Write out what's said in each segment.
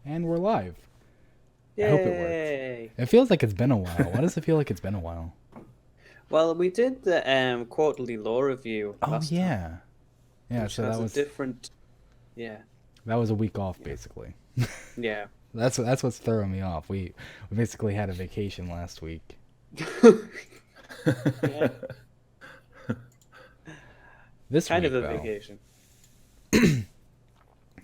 And we're live. Yay. I hope it works. It feels like it's been a while. Why does it feel like it's been a while? Well, we did the quarterly lore review Oh last time, yeah. Yeah, which so has a different, yeah, that was a week off basically. yeah. That's what's throwing me off. We basically had a vacation last week. Yeah, This kind week of a though. vacation.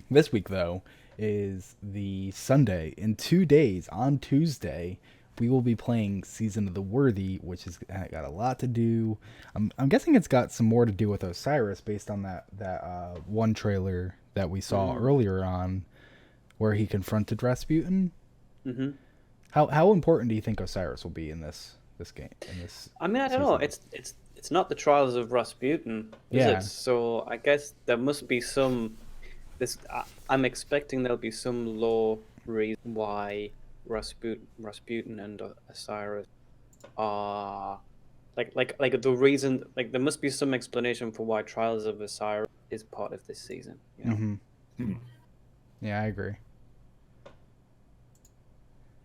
This week though is the Sunday. In 2 days, on Tuesday, we will be playing Season of the Worthy, which has got a lot to do. I'm guessing it's got some more to do with Osiris based on that one trailer that we saw Mm. earlier on, where he confronted Rasputin. Mm-hmm. How important do you think Osiris will be in this game? In this I mean, I don't know. season? It's not the trials of Rasputin, is it? Yeah. So I guess there must be some. I'm expecting there'll be some lore reason why Rasputin and Osiris are like the reason, like there must be some explanation for why Trials of Osiris is part of this season, you know? Mm-hmm. Yeah, I agree.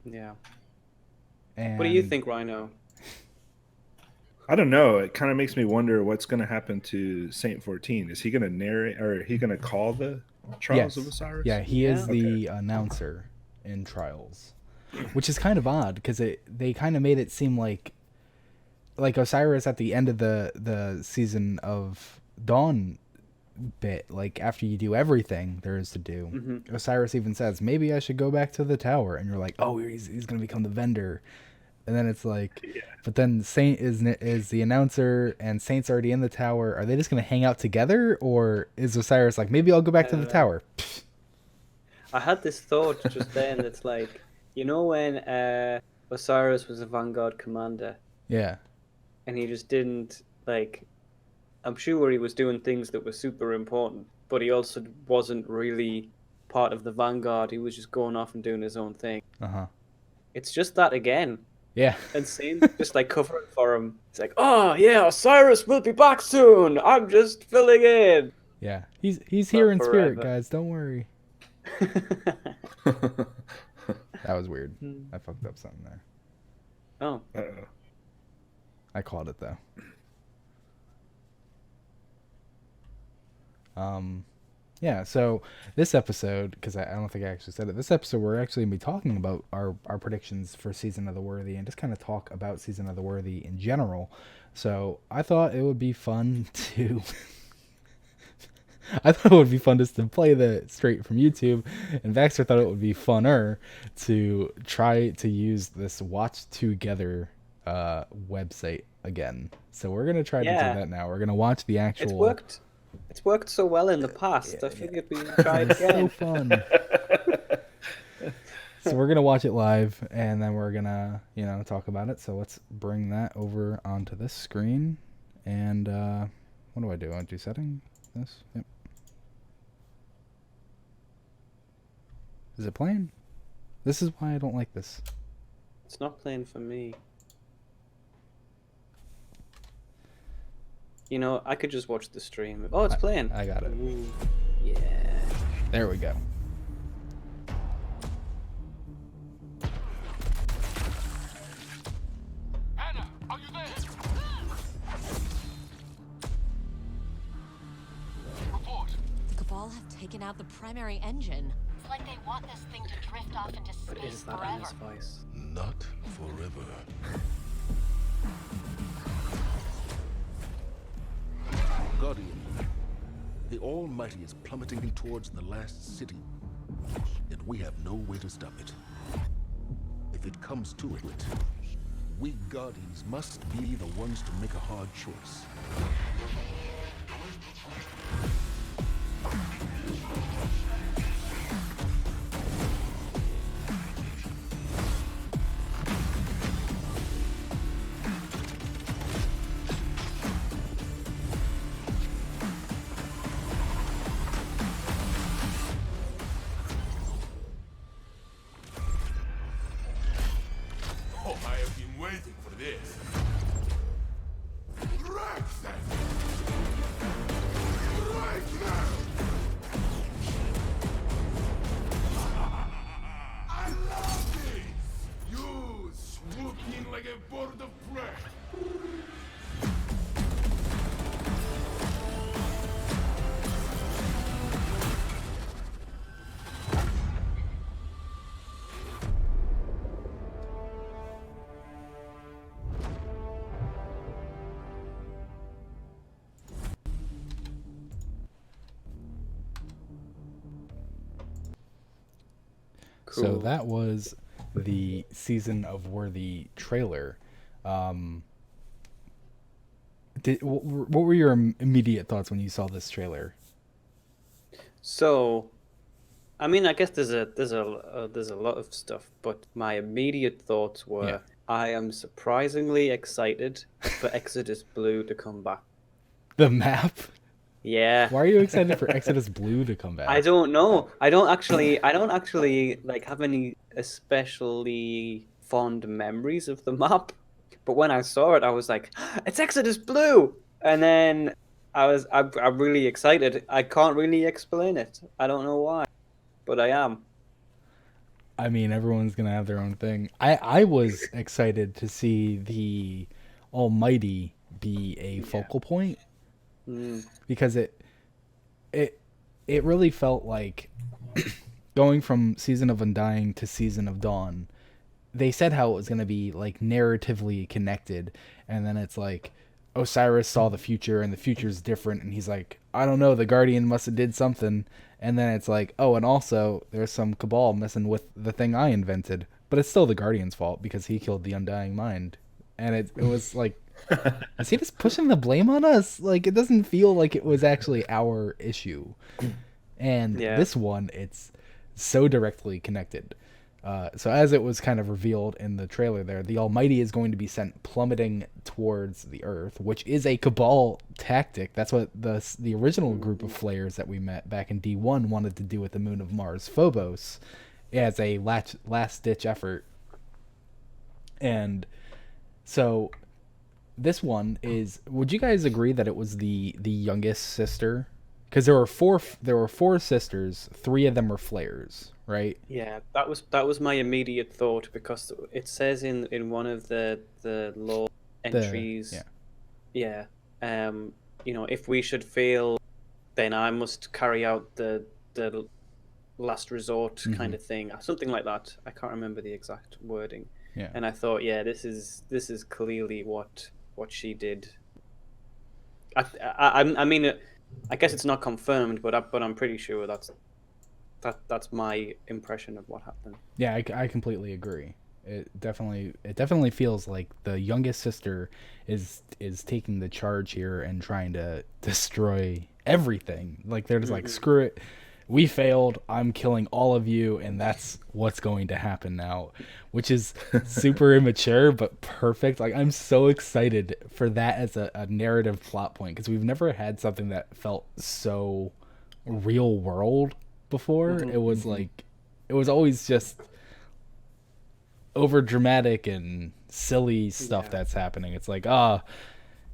Yeah. What do you And think, Rhino? I don't know. It kind of makes me wonder what's going to happen to Saint 14. Is he going to narrate or he going to call the Trials of yes, Osiris? yeah, he Yeah. is the announcer in Trials, which is kind of odd because they kind of made it seem like Osiris at the end of the season of Dawn bit, like after you do everything there is to do. Mm-hmm. Osiris even says, maybe I should go back to the tower, and you're like, oh, he's gonna become the vendor, and then it's like, Yeah. but then Saint is the announcer, and Saint's already in the tower. Are they just gonna hang out together, or is Osiris like, maybe I'll go back I to the don't know. tower? I had this thought just then. It's like, you know, when Osiris was a Vanguard commander Yeah, and he just didn't like. I'm sure he was doing things that were super important, but he also wasn't really part of the Vanguard. He was just going off and doing his own thing. uh-huh, It's just that again. yeah. And Saint's just like covering for him. It's like, oh yeah, Osiris will be back soon. I'm just filling in. Yeah, he's But here in spirit, forever. guys, don't worry. That was weird. I fucked up something there. Oh, Uh-oh. I called it though. Yeah, so this episode, because I don't think I actually said it, this episode we're actually going to be talking about our predictions for Season of the Worthy and just kind of talk about Season of the Worthy in general. So I thought it would be fun to... I thought it would be fun just to play the straight from YouTube, and Baxter thought it would be funner to try to use this Watch Together website again. So we're going to try to do yeah. that now. We're going to watch the actual... it's worked. It's worked so well in the past. I figured we would try it It's so again. fun. So we're gonna watch it live, and then we're gonna, talk about it. So let's bring that over onto this screen. And what do I do? I do setting. This. Yep. Is it playing? This is why I don't like this. It's not playing for me. You know, I could just watch the stream. Oh, it's playing. I got it. Ooh, yeah. There we go. Anna, are you there? Report. The Cabal have taken out the primary engine. It's like they want this thing to drift off into But space is that forever. Anna's voice? Not forever. Guardian, the Almighty is plummeting towards the last city, yet we have no way to stop it. If it comes to it, we Guardians must be the ones to make a hard choice. Oh, I have been waiting for this. Draxon! Bird of prey. Cool. So that was the Season of Worthy trailer. What were your immediate thoughts when you saw this trailer? So, I mean, I guess there's a lot of stuff, but my immediate thoughts were, Yeah. I am surprisingly excited for Exodus Blue to come back. The map? Yeah. Why are you excited for Exodus Blue to come back? I don't know. I don't actually like have any especially fond memories of the map. But when I saw it, I was like, "It's Exodus Blue!" And then I'm really excited. I can't really explain it. I don't know why, but I am. I mean, everyone's gonna have their own thing. I was excited to see the Almighty be a focal point Mm. because it really felt like going from Season of Undying to Season of Dawn. They said how it was gonna be like narratively connected, and then it's like Osiris saw the future and the future's different, and he's like, I don't know, the Guardian must have did something. And then it's like, oh, and also there's some cabal messing with the thing I invented, but it's still the Guardian's fault because he killed the Undying Mind. And it was like, is he just pushing the blame on us? Like, it doesn't feel like it was actually our issue. And Yeah. this one, it's so directly connected. So as it was kind of revealed in the trailer there, the Almighty is going to be sent plummeting towards the Earth, which is a Cabal tactic. That's what the original group of Flayers that we met back in D1 wanted to do with the moon of Mars, Phobos, as a last-ditch effort. And so this one is... Would you guys agree that it was the youngest sister? Because there were four sisters. 3 of them were Flayers, right? Yeah, that was my immediate thought because it says in one of the law entries, yeah. you know, if we should fail, then I must carry out the last resort kind of thing, something like that. I can't remember the exact wording. Yeah. And I thought, yeah, this is clearly what she did. I mean, I guess it's not confirmed, but I'm pretty sure that's my impression of what happened. Yeah, I completely agree. It definitely feels like the youngest sister is taking the charge here and trying to destroy everything. Like they're just like, screw it, we failed. I'm killing all of you, and that's what's going to happen now, which is super immature but perfect. Like I'm so excited for that as a narrative plot point because we've never had something that felt so real world before. It was like, it was always just over dramatic and silly stuff that's happening. It's like,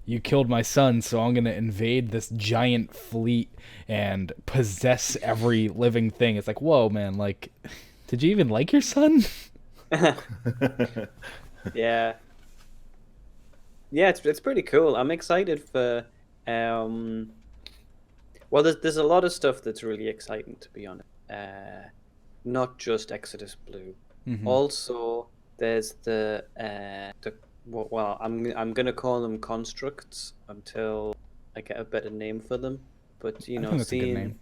you killed my son, so I'm gonna invade this giant fleet and possess every living thing. It's like, whoa, man, like, did you even like your son? Yeah. Yeah, it's pretty cool. I'm excited for well, there's a lot of stuff that's really exciting, to be honest. Not just Exodus Blue. Also, there's the well, I'm gonna call them constructs until I get a better name for them. But you I know, think that's a good seeing name.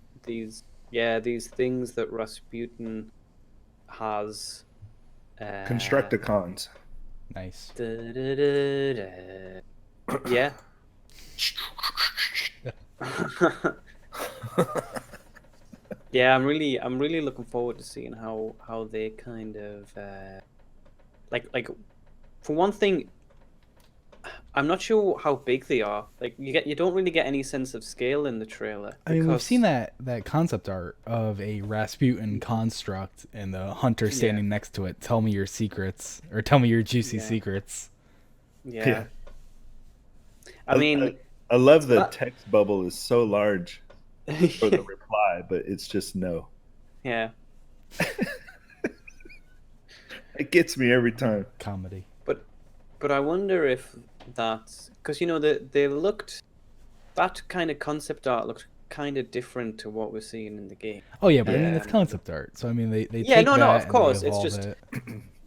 these things that Rasputin has. Constructicons. Nice. Yeah. Yeah, I'm really looking forward to seeing how they kind of like for one thing, I'm not sure how big they are. Like you don't really get any sense of scale in the trailer. I mean, we've because- seen that concept art of a Rasputin construct and the hunter standing next to it. Tell me your secrets, or tell me your juicy secrets. Yeah. I mean, I love the text bubble is so large for the reply, but it's just no. yeah. It gets me every time. Comedy. But I wonder if that's because they looked that kind of concept art looked kind of different to what we're seeing in the game. Oh yeah, but I mean it's Um, concept art, so I mean they Yeah, take no, that of and they course. It's evolve just it.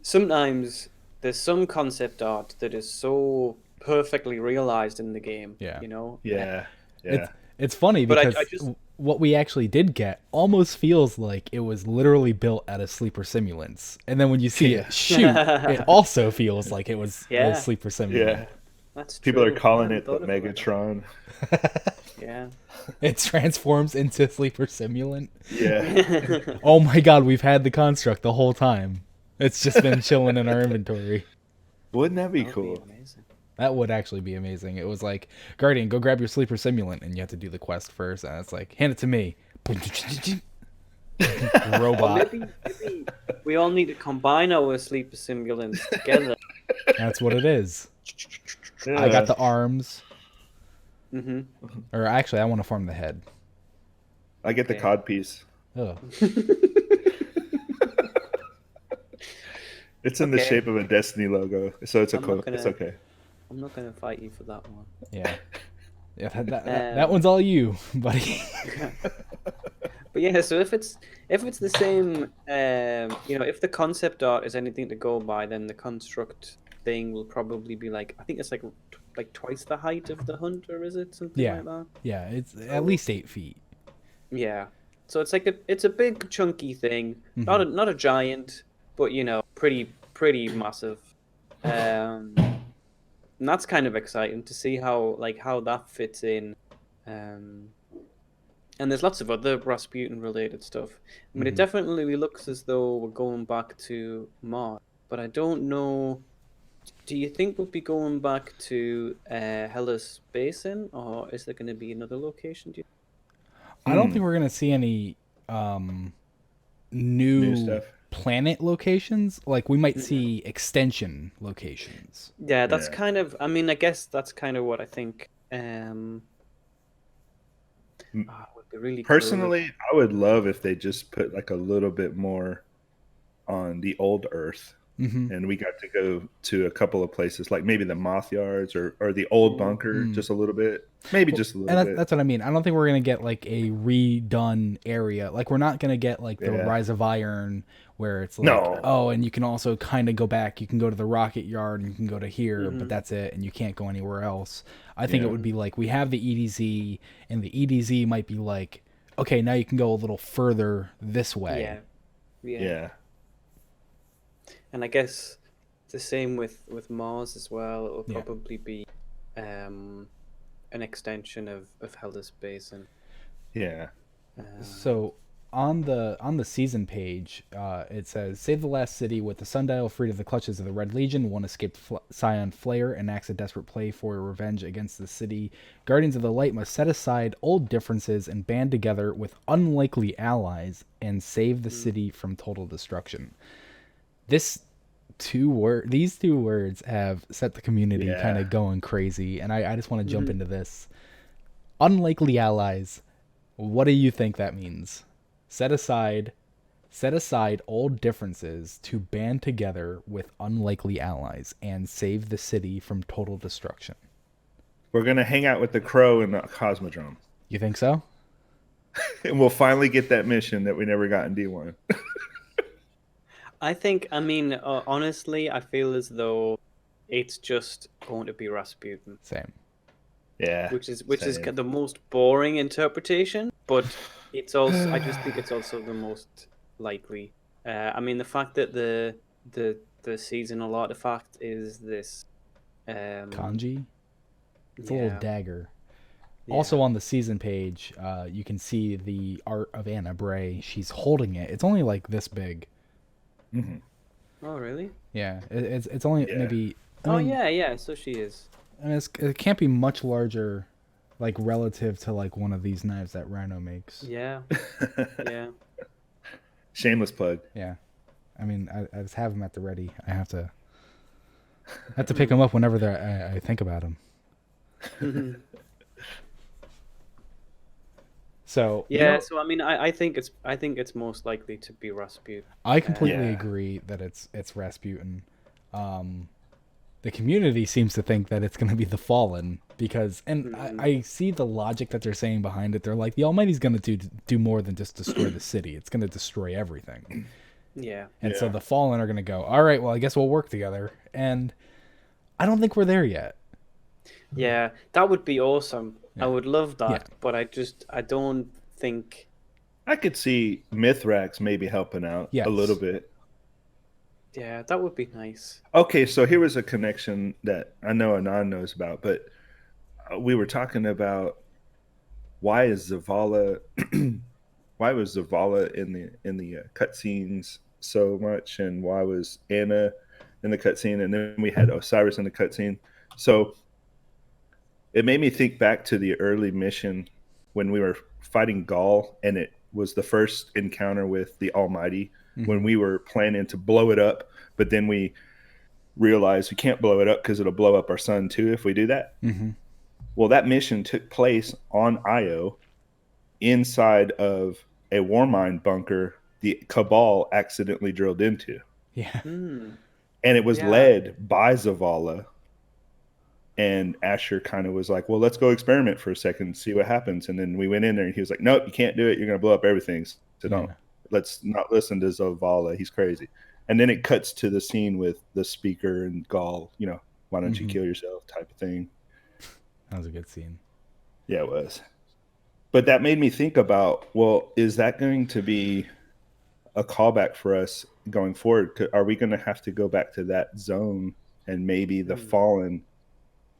sometimes there's some concept art that is so perfectly realized in the game. Yeah. Yeah. It's it's funny But because I just what we actually did get almost feels like it was literally built out of sleeper simulants, and then when you see Yeah. it shoot, it also feels like it was Yeah. a sleeper simulant. Yeah. that's People true. are calling I it hadn't the thought of it like that. Megatron. Yeah. It transforms into sleeper simulant. Yeah. Oh my god, we've had the construct the whole time. It's just been chilling in our inventory. Wouldn't that be That would be cool? amazing. That would actually be amazing. It was like, Guardian, go grab your sleeper simulant, and you have to do the quest first, and it's like, hand it to me. Or Robot. maybe we all need to combine our sleeper simulants together. That's what it is. Yeah. I got the arms. Hmm. Or actually, I want to farm the head. I get the Okay. cod piece. Oh. It's in the Okay. shape of a Destiny logo, so it's I'm not it's gonna- okay. I'm not gonna fight you for that one. Yeah. Yeah, that one's all you, buddy. But yeah, so if it's the same, if the concept art is anything to go by, then the construct thing will probably be like I think it's like twice the height of the hunter, is it something Yeah. like that? Yeah, it's at least 8 feet. Yeah. So it's like it's a big chunky thing, not a giant, but pretty massive. And that's kind of exciting to see how that fits in. And there's lots of other Rasputin related stuff. I mean, it definitely looks as though we're going back to Mars, but I don't know. Do you think we'll be going back to Hellas Basin, or is there going to be another location? Do you... I don't think we're going to see any new stuff. planet locations. Like, we might see extension locations. Yeah, that's Yeah. kind of. I mean, I guess that's kind of what I think. Would be really cool. Personally, I would love if they just put like a little bit more on the old Earth, Mm-hmm. and we got to go to a couple of places, like maybe the Moth Yards or the old bunker, just a little bit, maybe just a little And bit. that's what I mean. I don't think we're going to get, like, a redone area. Like, we're not going to get, like, the Yeah. Rise of Iron, where it's like, No. oh, and you can also kind of go back. You can go to the Rocket Yard, and you can go to here, but that's it, and you can't go anywhere else. I think it Yeah. would be like, we have the EDZ, and the EDZ might be like, okay, now you can go a little further this way. Yeah. Yeah. And I guess it's the same with Mars as well. It'll Yeah. probably be an extension of Hellas Basin. Yeah. So on the season page, it says, save the last city with the sundial freed of the clutches of the Red Legion. One escaped Scion Flayer enacts a desperate play for revenge against the city. Guardians of the Light must set aside old differences and band together with unlikely allies and save the city from total destruction. These two words have set the community Yeah. kind of going crazy, and I just want to jump into this. Unlikely allies. What do you think that means? Set aside old differences to band together with unlikely allies and save the city from total destruction. We're gonna hang out with the Crow in the Cosmodrome, You think so? and we'll finally get that mission that we never got in D1. I think. I mean, honestly, I feel as though it's just going to be Rasputin, Same. Yeah. which is same. the most boring interpretation, but it's also. I just think it's also the most likely. I mean, the fact that the seasonal artifact is this Kanji? It's a yeah. little dagger. Yeah. Also on the season page, you can see the art of Anna Bray. She's holding it. It's only like this big. Mhm. Oh, really? Yeah, it's only Yeah. maybe. I Oh, mean, yeah. So she is. I mean, it can't be much larger, like relative to like one of these knives that Rhino makes. Yeah. Yeah. Shameless plug. Yeah. I mean, I just have them at the ready. I have to pick them up whenever I think about them. So Yeah. So I mean, I think it's most likely to be Rasputin. I completely Yeah. agree that it's Rasputin. The community seems to think that it's going to be the Fallen because, and I see the logic that they're saying behind it. They're like, the Almighty's going to do more than just destroy the city. It's going to destroy everything. Yeah. And so the Fallen are going to go, all right, well, I guess we'll work together. And I don't think we're there yet. Yeah, that would be awesome. Yeah. I would love that, Yeah. but I don't think. I could see Mithrax maybe helping out Yes. a little bit. Yeah, that would be nice. Okay, so here was a connection that I know Anon knows about, but we were talking about why is Zavala, why was Zavala in the cutscenes so much, and why was Anna in the cutscene, and then we had Osiris in the cutscene. So it made me think back to the early mission when we were fighting Gaul, and it was the first encounter with the Almighty when we were planning to blow it up, but then we realized we can't blow it up because it'll blow up our sun too if we do that. Well, that mission took place on Io inside of a Warmind bunker the Cabal accidentally drilled into. Yeah. Hmm. And it was Yeah. led by Zavala. And Asher kind of was like, well, let's go experiment for a second, see what happens. And then we went in there and he was like, nope, you can't do it. You're going to blow up everything. So don't. Let's not listen to Zavala. He's crazy. And then it cuts to the scene with the speaker and Gaul, you know, why don't you kill yourself type of thing. That was a good scene. Yeah, it was. But that made me think about, well, is that going to be a callback for us going forward? Are we going to have to go back to that zone and maybe the Fallen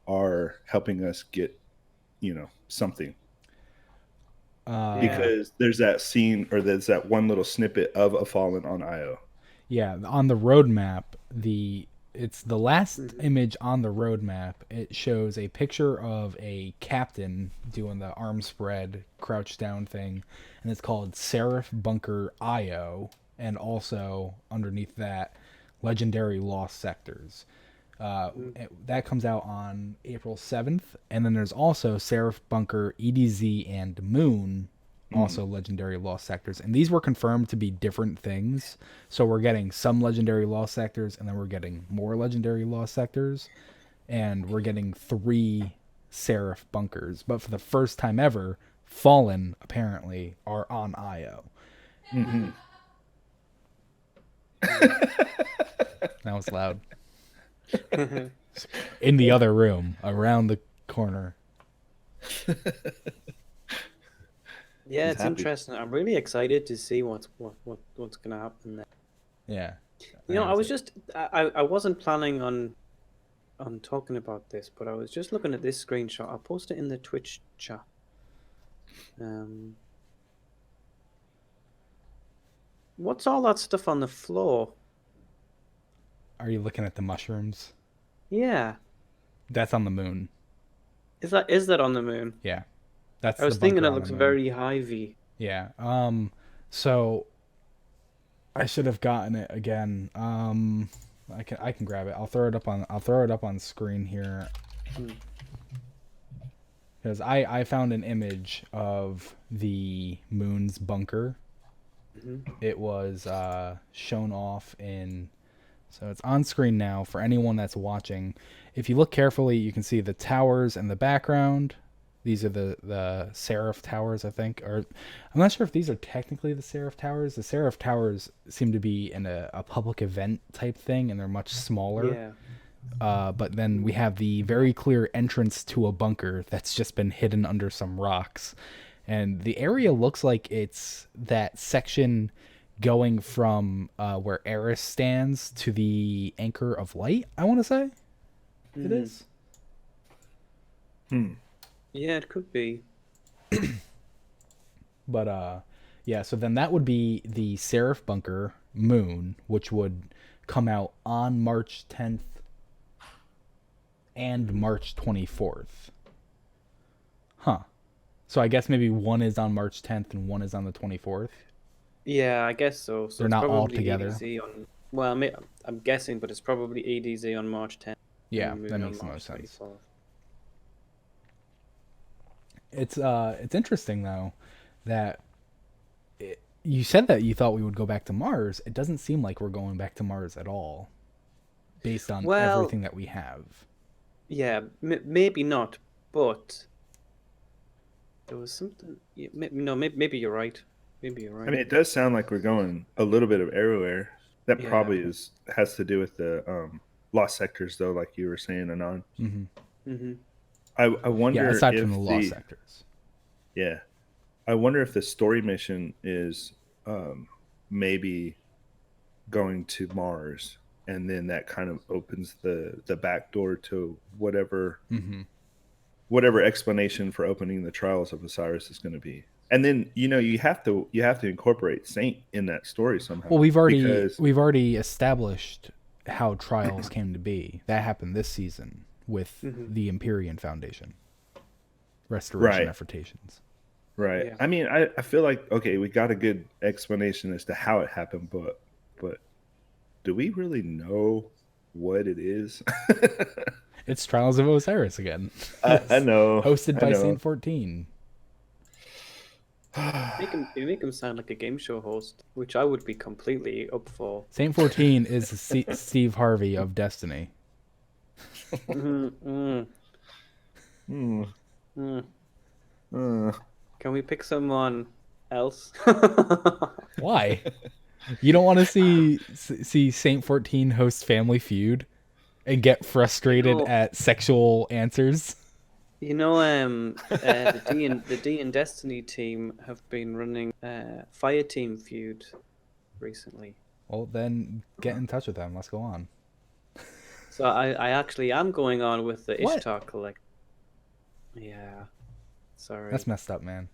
are helping us get, you know, something? Because there's that scene, or there's that one little snippet of a Fallen on Io. Yeah, on the roadmap, it's the last image on the roadmap. It shows a picture of a captain doing the arm spread, crouch down thing, and it's called Seraph Bunker Io, and also underneath that, Legendary Lost Sectors. That comes out on April 7th, and then there's also Seraph Bunker EDZ and Moon, also Legendary Lost Sectors, and these were confirmed to be different things. So we're getting some Legendary Lost Sectors, and then we're getting more Legendary Lost Sectors, and we're getting 3 Seraph Bunkers. But for the first time ever, Fallen apparently are on Io. That was loud. In the other room, around the corner. Yeah, He's it's happy. interesting. I'm really excited to see what's gonna happen there. Yeah. You know, I was just I wasn't planning on talking about this, but I was just looking at this screenshot. I'll post it in the Twitch chat. What's all that stuff on the floor? Are you looking at the mushrooms? Yeah, That's on the moon. is that on the moon? Yeah. That's I was the thinking bunker it on the looks moon. very Hivey. Yeah. So I should have gotten it again. I can grab it. I'll throw it up on screen here. Because I found an image of the moon's bunker. It was shown off in, so it's on screen now for anyone that's watching. If you look carefully, you can see the towers in the background. These are the Seraph Towers, I think. Or I'm not sure if these are technically the Seraph Towers. The Seraph Towers seem to be in a public event type thing, and they're much smaller. Yeah. But then we have the very clear entrance to a bunker that's just been hidden under some rocks. And the area looks like it's that section going from where Eris stands to the Anchor of Light, I want to say. It is. Yeah, it could be. But, yeah, so then that would be the Seraph Bunker Moon, which would come out on March 10th and March 24th. Huh. So I guess maybe one is on March 10th and one is on the 24th. Yeah, I guess so. So They're it's not all probably together. EDZ on, well, I'm guessing, but it's probably EDZ on March 10th. Yeah, and Moon that on makes the March most sense. 24th. It's interesting though that you said that you thought we would go back to Mars. It doesn't seem like we're going back to Mars at all. based on Well- everything that we have. Yeah, maybe not, but there was something. Yeah, maybe you're right. Maybe you're right. I mean, it does sound like we're going a little bit of everywhere. That Yeah. probably has to do with the lost sectors, though, like you were saying, Anon. Mm-hmm. I wonder Yeah, aside if from the lost sectors. Yeah, I wonder if the story mission is maybe going to Mars, and then that kind of opens the back door to whatever whatever explanation for opening the trials of Osiris is going to be. And then you have to incorporate Saint in that story somehow. Well, we've because- already established how trials came to be. That happened this season with the Empyrean Foundation. Restoration Right. effortations. Right. Yeah. I mean, I feel like, okay, we got a good explanation as to how it happened, but do we really know what it is? It's Trials of Osiris again. I know. Hosted I by know. Saint 14. You make him sound like a game show host, which I would be completely up for. Saint 14 is Steve Harvey of Destiny. Mm-hmm. Can we pick someone else? Why? You don't want to see Saint 14 host Family Feud and get frustrated at sexual answers? The D and Destiny team have been running Fire Team Feud recently. Well, then get in touch with them. Let's go on. So I actually am going on with the What? Ishtar Collect. Yeah. Sorry. That's messed up, man.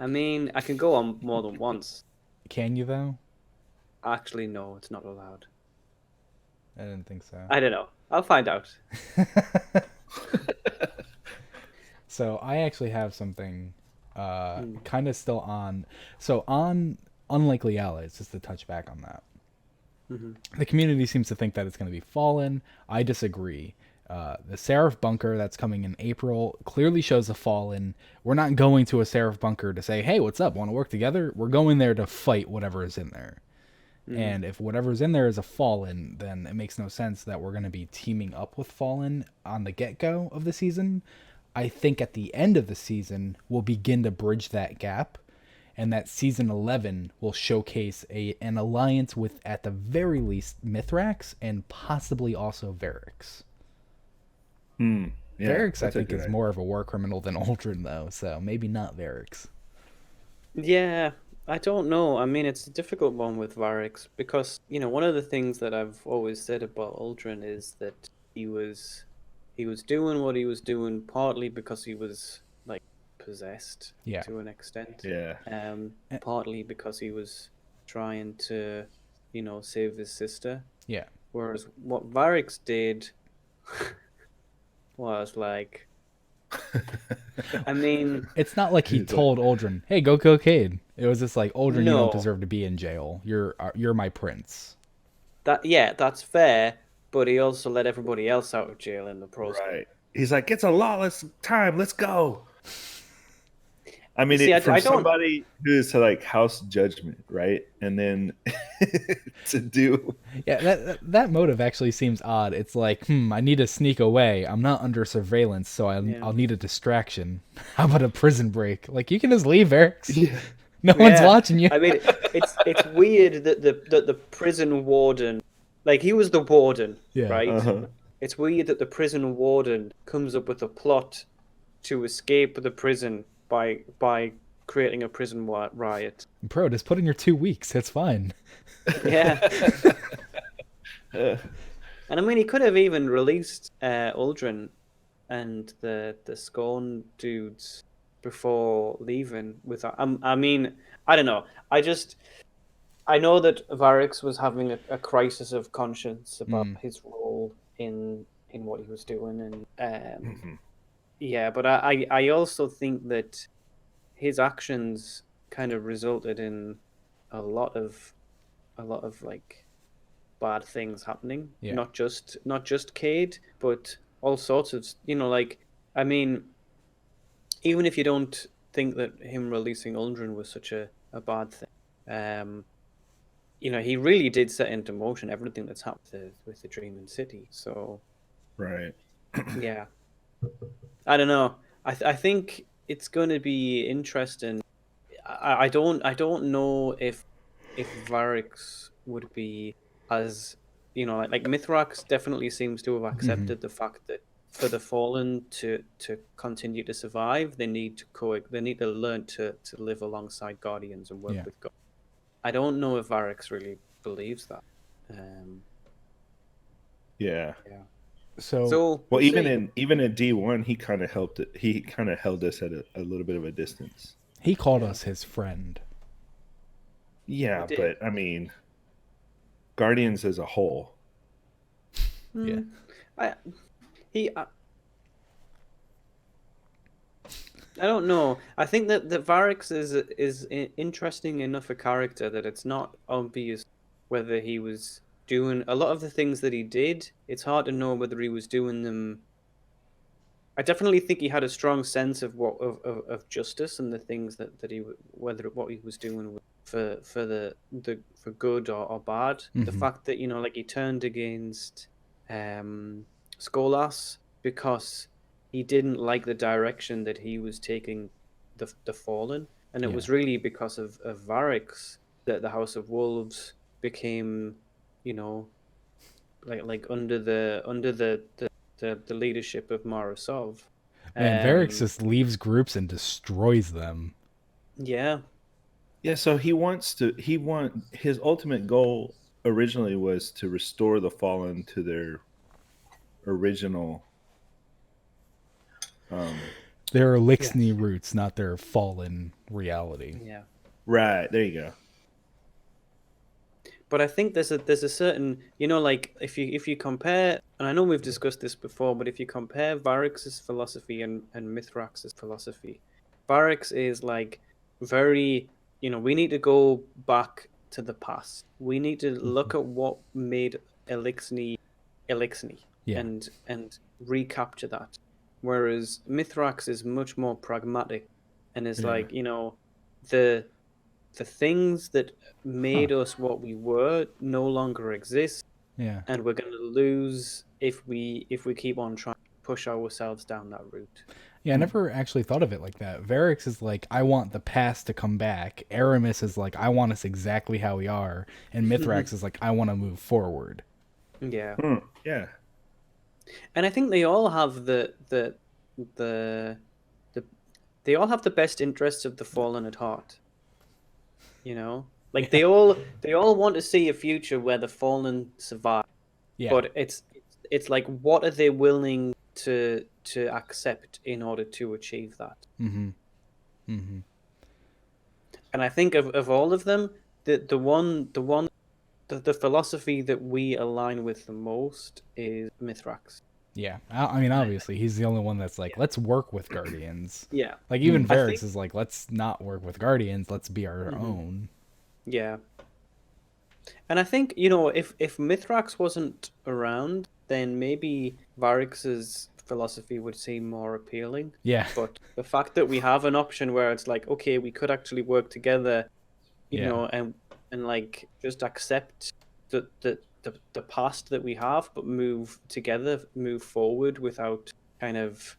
I mean, I can go on more than once. Can you, though? Actually, no, it's not allowed. I didn't think so. I don't know. I'll find out. So I actually have something kind of still on. So on Unlikely Allies, just to touch back on that. The community seems to think that it's going to be Fallen. I disagree. The Seraph Bunker that's coming in April clearly shows a Fallen. We're not going to a Seraph Bunker to say, hey, what's up? Want to work together? We're going there to fight whatever is in there. And if whatever's in there is a Fallen, then it makes no sense that we're going to be teaming up with Fallen on the get-go of the season. I think at the end of the season, we'll begin to bridge that gap, and that season 11 will showcase an alliance with, at the very least, Mithrax and possibly also Varix. Yeah, Varix, I that's a think, good is idea. more of a war criminal than Aldrin, though, so maybe not Varix. Yeah, I don't know. I mean, it's a difficult one with Varix because, one of the things that I've always said about Aldrin is that he was doing what he was doing partly because he was like possessed to an extent. Yeah. Partly because he was trying to, save his sister. Yeah. Whereas what Varix did was like, I mean, It's not like he told Aldrin, hey, go kill Cade. It was just like, Aldrin, you No. don't deserve to be in jail. You're my prince. that's fair, but he also let everybody else out of jail in the process. Right. He's like, it's a lawless time. Let's go. I mean, See, I from don't- somebody who's like house judgment, right? And then to do. Yeah, that motive actually seems odd. It's like, I need to sneak away. I'm not under surveillance, so I'll need a distraction. How about a prison break? Like, you can just leave, Varix. Yeah. No one's Yeah. watching you. I mean, it's weird that the prison warden, like he was the warden, Yeah. right? Uh-huh. It's weird that the prison warden comes up with a plot to escape the prison by creating a prison riot. Bro, just put in your 2 weeks. It's fine. Yeah. And I mean, he could have even released Aldrin and the Scorn dudes before leaving. I mean, I don't know. I know that Varix was having a crisis of conscience about his role in what he was doing, and yeah, but I also think that his actions kind of resulted in a lot of like bad things happening. Yeah. Not just Cade, but all sorts of like, I mean, even if you don't think that him releasing Aldrin was such a bad thing, he really did set into motion everything that's happened with the Dreaming City. So Right. yeah, I don't know. I think it's going to be interesting. I don't know if Varix would be as like Mithrax definitely seems to have accepted the fact that for the Fallen to continue to survive, they need to they need to learn to live alongside Guardians and work Yeah. with God. I don't know if Varix really believes that. Um, Yeah. yeah. So So Well, we'll see. even in D1, he kind of helped it. He kind of held us at a little bit of a distance. he called Yeah. us his friend. Yeah, He did. but I mean, Guardians as a whole. Yeah. I he I don't know. I think that Varix is interesting enough a character that it's not obvious whether he was doing a lot of the things that he did. It's hard to know whether he was doing them. I definitely think he had a strong sense of of justice and the things that whether what he was doing for for good or bad. The fact that like he turned against Skolas because he didn't like the direction that he was taking the Fallen, and it Yeah. was really because of Varix that the House of Wolves became, you know, like under the leadership of Marasov. Man, Varix Um, just leaves groups and destroys them. yeah, Yeah, so his ultimate goal originally was to restore the fallen to their original. Their Elixni roots, not their fallen reality. yeah. Right there, you go. But I think there's a certain like if you compare, and I know we've discussed this before, but if you compare Varix's philosophy and Mithrax's philosophy, Varix is like very we need to go back to the past. We need to look at what made Elixni Elixni Yeah. and recapture that. Whereas Mithrax is much more pragmatic and is Yeah. like the the things that made us what we were no longer exist, Yeah. and we're going to lose if we keep on trying to push ourselves down that route. Yeah, I never actually thought of it like that. Varix is like, I want the past to come back. Aramis is like, I want us exactly how we are. And Mithrax is like, I want to move forward. Yeah, Yeah, and I think they all have the they all have the best interests of the fallen at heart. Like they all want to see a future where the fallen survive. Yeah. But it's like, what are they willing to accept in order to achieve that? And I think of all of them, the philosophy that we align with the most is Mithrax. Yeah. I mean, obviously, he's the only one that's like, let's work with Guardians. Yeah, Like, even I Varix think- is like, let's not work with Guardians. Let's be our own. yeah. And I think if Mithrax wasn't around, then maybe Varix's philosophy would seem more appealing. Yeah. But the fact that we have an option where it's like, okay, we could actually work together, Yeah. and like just accept the past that we have, but move together, move forward without kind of,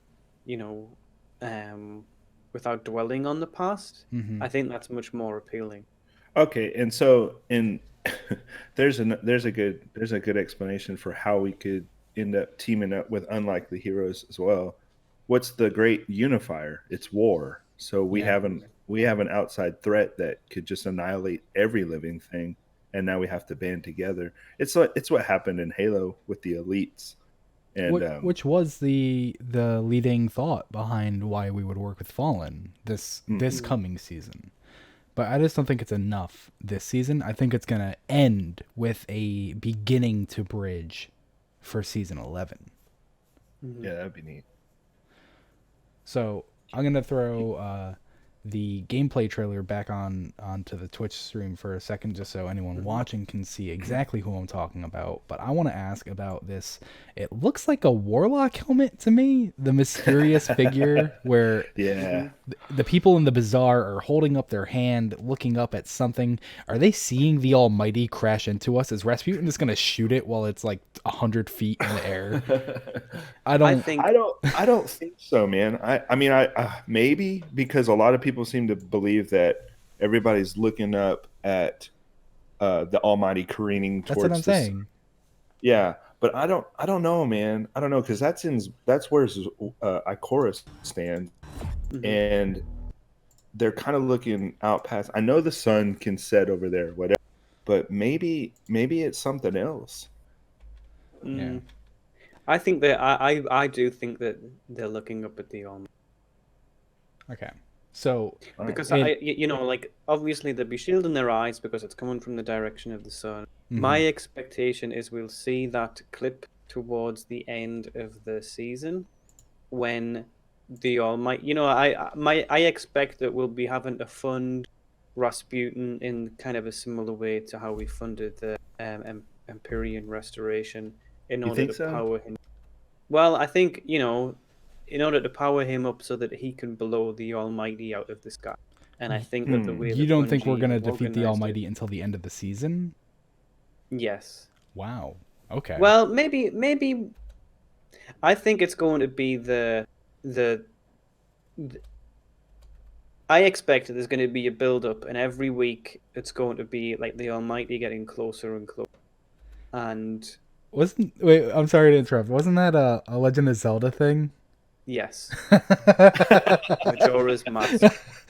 without dwelling on the past. I think that's much more appealing. Okay, and so there's a good explanation for how we could end up teaming up with unlikely heroes as well. What's the great unifier? It's war. So we have an outside threat that could just annihilate every living thing, and now we have to band together. It's what happened in Halo with the elites, and Which was the leading thought behind why we would work with Fallen this coming season. But I just don't think it's enough this season. I think it's going to end with a beginning to bridge for season 11. yeah, that'd be neat. So I'm going to throw the gameplay trailer back onto the Twitch stream for a second, just so anyone watching can see exactly who I'm talking about. But I want to ask about this. It looks like a warlock helmet to me. The mysterious figure where Yeah. the people in the bazaar are holding up their hand, looking up at something. Are they seeing the Almighty crash into us? Is Rasputin just gonna shoot it while it's like 100 feet in the air? I I don't. think I don't think so, man. I mean, maybe because a lot of people seem to believe that everybody's looking up at the Almighty careening That's what I'm towards the saying. Yeah, but I don't know, man. I don't know because that's where Ikoris stands, Mhm. and they're kind of looking out past. I know the sun can set over there, whatever, but maybe it's something else. Yeah. I think that I do think that they're looking up at the Okay. So All right. because And- you know, like obviously they'll be shielding their eyes because it's coming from the direction of the sun. Mhm. My expectation is we'll see that clip towards the end of the season when the Almighty. You know, I expect that we'll be having to fund Rasputin in kind of a similar way to how we funded the Empyrean Restoration in You order think to so? power him. Well, I think, you know, in order to power him up so that he can blow the Almighty out of the sky. And I think that the way you that don't think we're Bungie gonna have defeat the organized Almighty until the end of the season? yes. Wow. Okay. Well, maybe I think it's going to be the I expect that there's going to be a build up, and every week it's going to be like the Almighty getting closer and closer. And Wait, I'm sorry to interrupt. Wasn't that a Legend of Zelda thing? yes, Every Majora's Mask.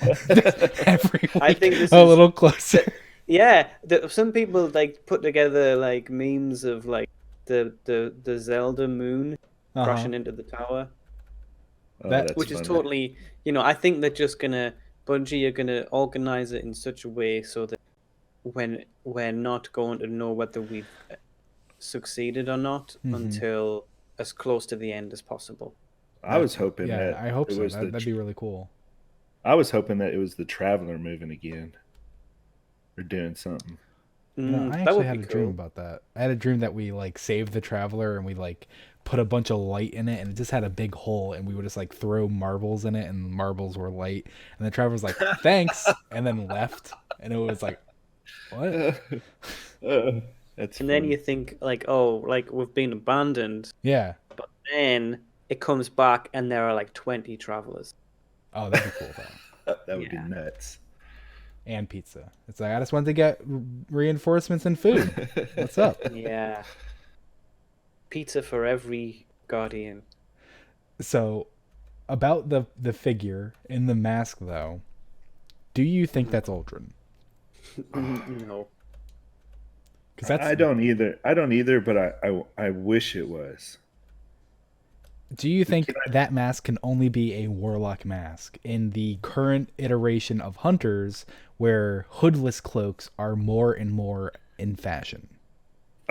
week, I think this a is little closer. yeah. Some people like put together like memes of like the Zelda moon Uh-huh. crashing into the tower, Oh, That- that's which is funny. totally, you know, I think they're just gonna Bungie are gonna organize it in such a way so that when we're not going to know whether we've succeeded or not until as close to the end as possible. I was hoping Yeah, that I hope it so. was That'd be really cool. I was hoping that it was the Traveler moving again or doing something. No, I that actually would had be a dream cool. about that. I had a dream that we like saved the Traveler and we like put a bunch of light in it and it just had a big hole and we would just like throw marbles in it and marbles were light and the Traveler's like thanks and then left and it was like what? That's And then funny. you think like, oh, like we've been abandoned, Yeah. but then it comes back and there are like 20 travelers. Oh, that'd be cool though. That would Yeah. be nuts. And pizza. It's like I just wanted to get reinforcements and food. What's up? Yeah. Pizza for every guardian. So, about the figure in the mask though, do you think that's Aldrin? No. Because that's I don't either. I don't either, but I wish it was. Do you think that mask can only be a warlock mask in the current iteration of hunters where hoodless cloaks are more and more in fashion?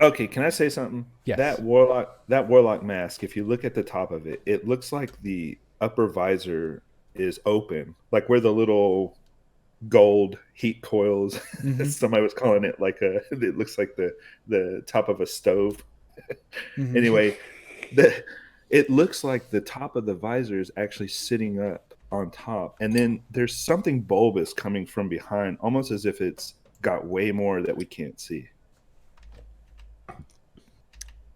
Okay, can I say something? Yes. That warlock mask, if you look at the top of it, it looks like the upper visor is open, like where the little gold heat coils. Somebody was calling it like it looks like the top of a stove. Anyway, it looks like the top of the visor is actually sitting up on top, and then there's something bulbous coming from behind, almost as if it's got way more that we can't see.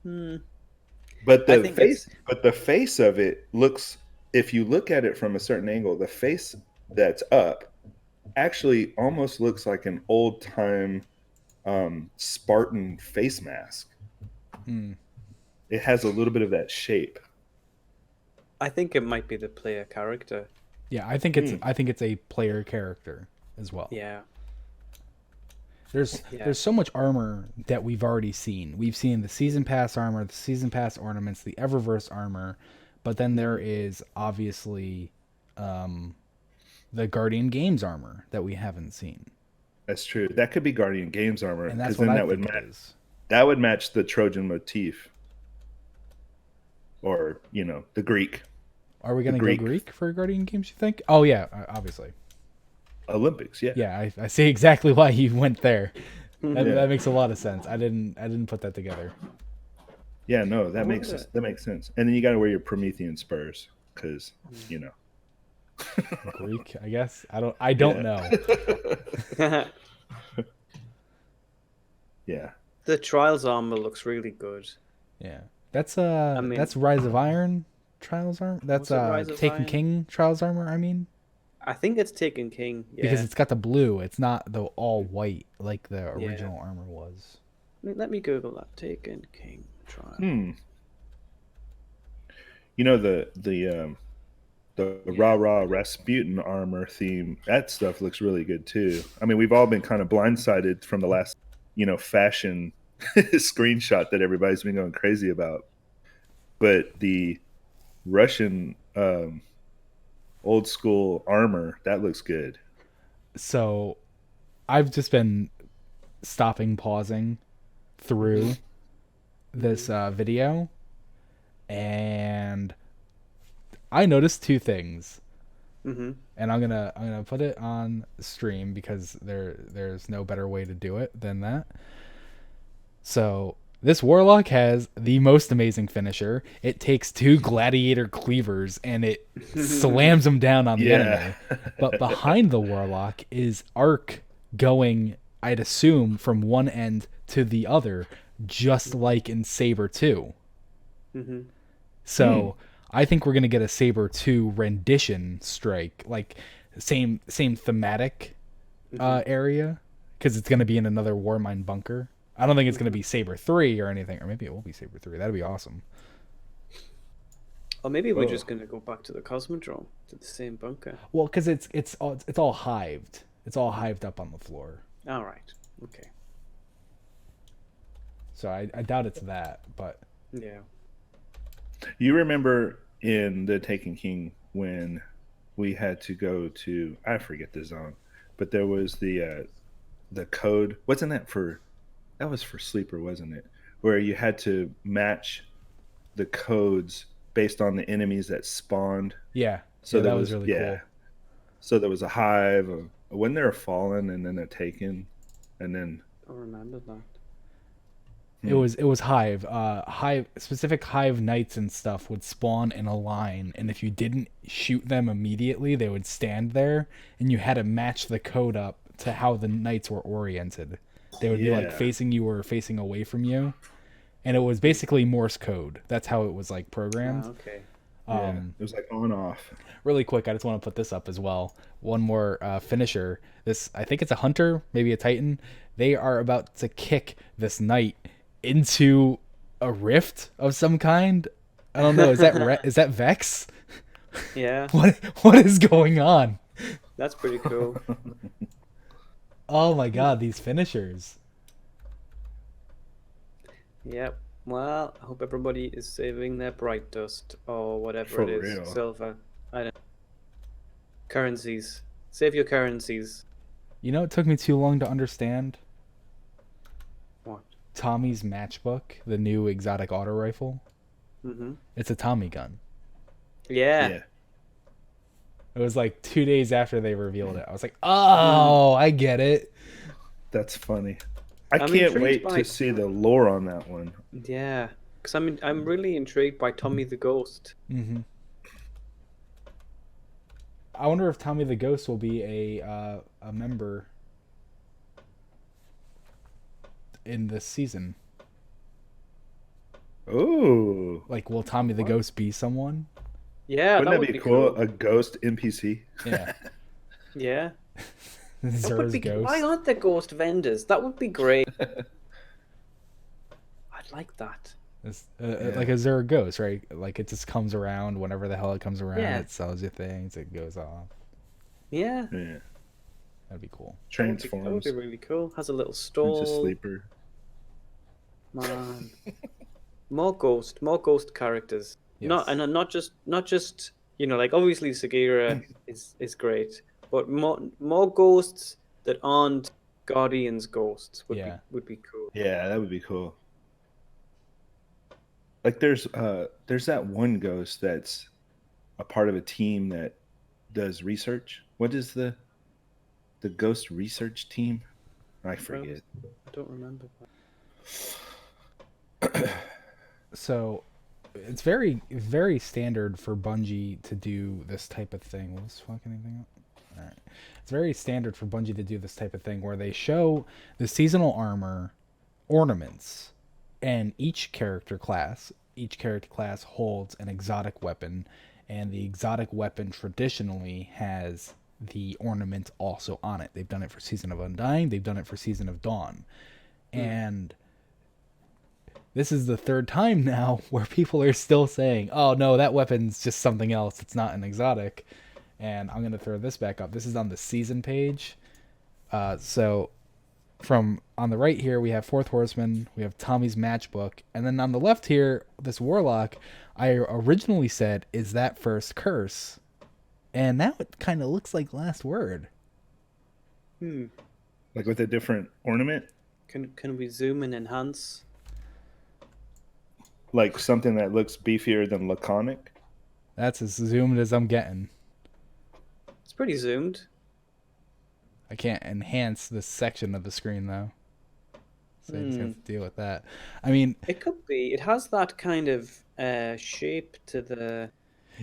But I the think face of it looks, if you look at it from a certain angle, the face that's up actually almost looks like an old time Spartan face mask. It has a little bit of that shape. I think it might be the player character. Yeah, I think it's a player character as well. Yeah. There's so much armor that we've already seen. We've seen the season pass armor, the season pass ornaments, the Eververse armor, but then there is obviously the Guardian Games armor that we haven't seen. That's true. That could be Guardian Games armor, And that's because what then I that would think it match. is. That would match the Trojan motif, or the Greek. Are we going to go Greek. Greek for Guardian Games, you think? Oh, yeah, obviously. Olympics. Yeah. Yeah, I see exactly why you went there. That, Yeah. that makes a lot of sense. I didn't put that together. Yeah, no, I that makes wonder- that makes sense. And then you got to wear your Promethean spurs because Greek, I guess. I don't Yeah. know. Yeah. The Trials armor looks really good. Yeah. That's mean- that's Rise of Iron Trials armor. That's Was it Rise of Taken Iron? King Trials armor, I mean. I think it's Taken King. Yeah. Because it's got the blue. It's not the all white like the Yeah. original armor was. Let me Google that. Taken King Trial. You know the rah rah Rasputin armor theme. That stuff looks really good too. I mean, we've all been kind of blindsided from the last fashion screenshot that everybody's been going crazy about. But the Russian old school armor, that looks good. So I've just been stopping, pausing through this video, and I noticed two things. Mm-hmm. And I'm gonna put it on stream because there's no better way to do it than that. So this warlock has the most amazing finisher. It takes two gladiator cleavers and it slams them down on the enemy. But behind the warlock is arc going, I'd assume, from one end to the other, just like in Saber 2. Mm-hmm. So I think we're gonna get a Saber 2 rendition strike, like same thematic area, because it's gonna be in another Warmind bunker. I don't think it's gonna be Saber 3 or anything, or maybe it will be Saber 3. That'd be awesome. Or maybe we're just gonna go back to the Cosmodrome, to the same bunker. Well, because it's all hived. It's all hived up on the floor. All right. Okay. So I doubt it's that, but Yeah. You remember in the Taken King when we had to go to, I forget the zone, but there was the code. Wasn't that for? That was for Sleeper, wasn't it? Where you had to match the codes based on the enemies that spawned. yeah. So yeah, there that was really cool. So there was a hive. When there a fallen and then a taken, and then I remember that. It was hive. Specific hive knights and stuff would spawn in a line, and if you didn't shoot them immediately, they would stand there, and you had to match the code up to how the knights were oriented. They would be like facing you or facing away from you, and it was basically Morse code. That's how it was like programmed. Okay. it was like on off. Really quick, I just want to put this up as well. One more finisher. This, I think it's a hunter, maybe a titan. They are about to kick this knight into a rift of some kind. I don't know. Is that is that Vex? Yeah, What is going on? that's pretty cool. Oh my god, these finishers. Yep. Well, I hope everybody is saving their bright dust or whatever For it is. real. Silver. I don't. Currencies. Save your currencies. You know, it took me too long to understand. What? Tommy's matchbook, the new exotic auto rifle. Mm-hmm. It's a Tommy gun. Yeah. It was like 2 days after they revealed it. I was like, oh, I get it. That's funny. I I'm can't intrigued wait by- to see the lore on that one. Yeah. Because I'm really intrigued by Tommy the Ghost. Mm-hmm. I wonder if Tommy the Ghost will be a member in this season. Ooh. Like, will Tommy the Ghost be someone? Yeah, Wouldn't that that would be cool? A ghost NPC? Yeah. Yeah. That would Zer's be. Ghost. Why aren't there ghost vendors? That would be great. I'd like that. It's, like a Zer Ghost, right? Like, it just comes around whenever the hell it comes around. Yeah. It sells you things. It goes off. Yeah. Yeah. That'd be cool. That would Transforms. be really cool. Has a little Into stall. sleeper. Man. More ghost characters. Yes. Not just like obviously Sagira is great, but more ghosts that aren't Guardians ghosts would be cool. Yeah, that would be cool. Like there's that one ghost that's a part of a team that does research. What is the the Ghost Research Team. I forget. I don't remember. So it's very, very standard for Bungie to do this type of thing. Will this fuck anything up? All right. It's very standard for Bungie to do this type of thing where they show the seasonal armor ornaments, and each character class holds an exotic weapon, and the exotic weapon traditionally has the ornament also on it. They've done it for Season of Undying, they've done it for Season of Dawn. And this is the third time now where people are still saying, oh no, that weapon's just something else, it's not an exotic. And I'm going to throw this back up. This is on the season page. So from on the right here, we have Fourth Horseman, we have Tommy's matchbook, and then on the left here, this Warlock, I originally said, is that first curse? And now it kind of looks like Last Word. Like with a different ornament? Can we zoom and enhance? Like something that looks beefier than laconic? That's as zoomed as I'm getting. It's pretty zoomed. I can't enhance this section of the screen though, so you just have to deal with that. I mean, It could be. It has that kind of shape to the.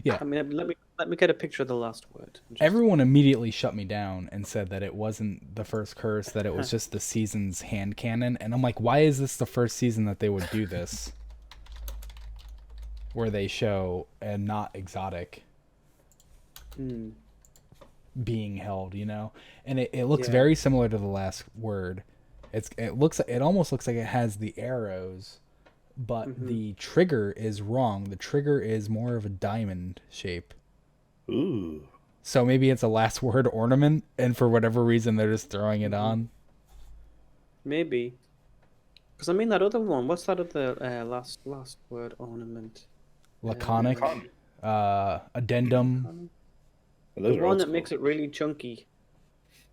yeah. I mean, let me get a picture of the Last Word. Everyone immediately shut me down and said that it wasn't the first curse, that it was just the season's hand cannon. And I'm like, why is this the first season that they would do this? Where they show a not exotic being held, you know? And it looks very similar to the Last Word. It almost looks like it has the arrows, but the trigger is wrong. The trigger is more of a diamond shape. Ooh. So maybe it's a Last Word ornament, and for whatever reason they're just throwing it on. Maybe. Because I mean that other one. What's that other last word ornament? Laconic, addendum. Those The are one old that school. makes it really chunky.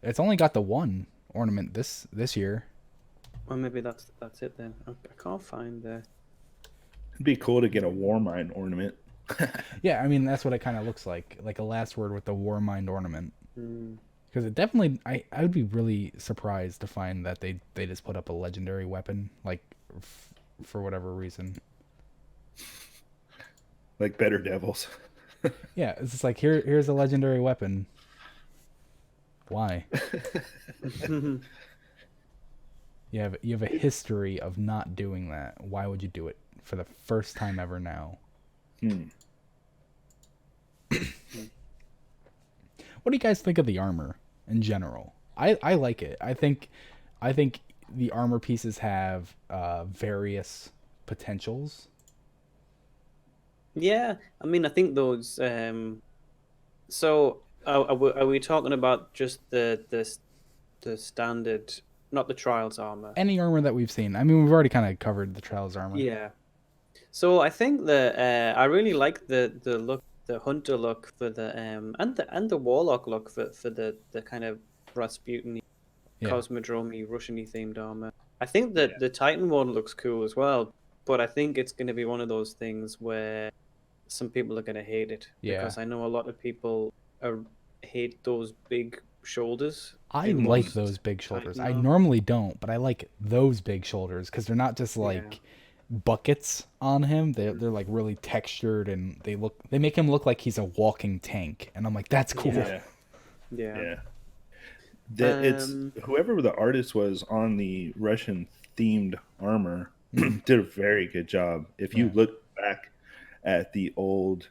It's only got the one ornament this year. Or maybe that's it then. I can't find the. It'd be cool to get a Warmind ornament. Yeah, I mean that's what it kind of looks like a Last Word with the Warmind ornament. Because it definitely, I would be really surprised to find that they just put up a legendary weapon, like for whatever reason. Like Better Devils. Yeah, it's just like here's a legendary weapon. Why? You have a history of not doing that. Why would you do it for the first time ever now? What do you guys think of the armor in general? I like it. I think the armor pieces have various potentials. Yeah, I mean, I think those. So, are we talking about just the standard, not the Trials armor? Any armor that we've seen. I mean, we've already kind of covered the Trials armor. Yeah. So I think that I really like the look, the hunter look for the and the warlock look for the kind of Rasputin, Cosmodrome, Russian-y themed armor. I think that the Titan one looks cool as well, but I think it's going to be one of those things where some people are going to hate it. Yeah. Because I know a lot of people hate those big shoulders. I in like most those big shoulders. I Titan normally don't, but I like those big shoulders because they're not just like buckets on him. They're like really textured, and they make him look like he's a walking tank. And I'm like, that's cool. Yeah. It's whoever the artist was on the Russian themed armor did a very good job. If you look back at the old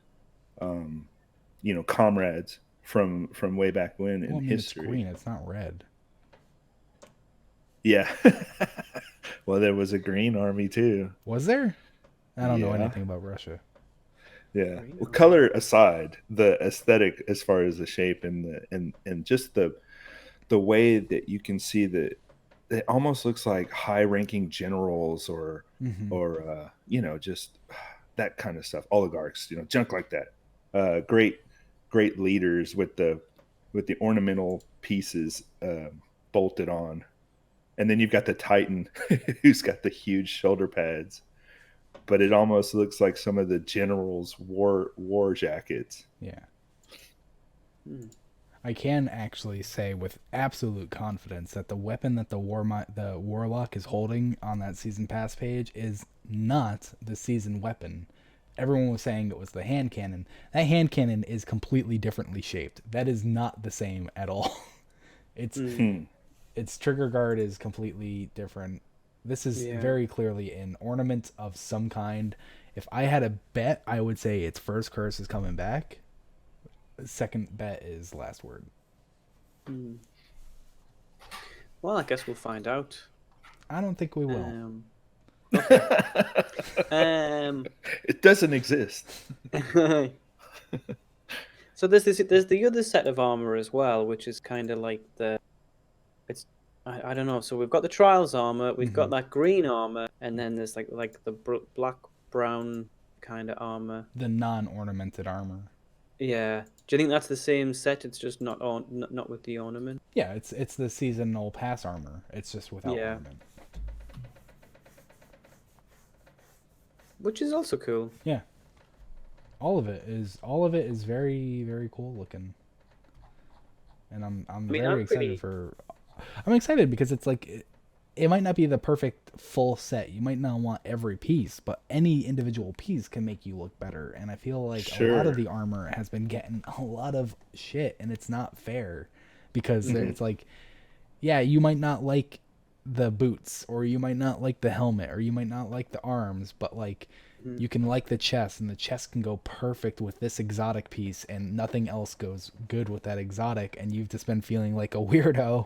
comrades from way back when in history. It's green, it's not red. Yeah. Well, there was a green army too. Was there? I don't know Yeah. anything about Russia. Yeah. Well, color aside, the aesthetic as far as the shape and just the way that you can see that it almost looks like high-ranking generals or just that kind of stuff, oligarchs, junk like that. Great leaders with the ornamental pieces bolted on, and then you've got the Titan who's got the huge shoulder pads, but it almost looks like some of the generals' war jackets. Yeah. I can actually say with absolute confidence that the weapon that the warlock is holding on that season pass page is not the season weapon. Everyone was saying it was the hand cannon. That hand cannon is completely differently shaped. That is not the same at all. It's its trigger guard is completely different. This is Yeah. very clearly an ornament of some kind. If I had a bet, I would say its first curse is coming back. Second bet is last word. Well, I guess we'll find out. I don't think we will. It doesn't exist. So there's the other set of armor as well, which is kind of like I don't know. So we've got the trials armor, we've got that green armor, and then there's like the black brown kind of armor. The non-ornamented armor. Yeah. Do you think that's the same set? It's just not with the ornament. Yeah, it's the seasonal pass armor. It's just without Yeah. ornament. Which is also cool. Yeah. All of it is very, very cool looking. And I'm mean, very I'm excited pretty- I'm excited because it's like it might not be the perfect full set. You might not want every piece, but any individual piece can make you look better. And I feel like a lot of Sure. the armor has been getting a lot of shit, and it's not fair because it's like, yeah, you might not like the boots, or you might not like the helmet, or you might not like the arms, but like you can like the chest, and the chest can go perfect with this exotic piece, and nothing else goes good with that exotic, and you've just been feeling like a weirdo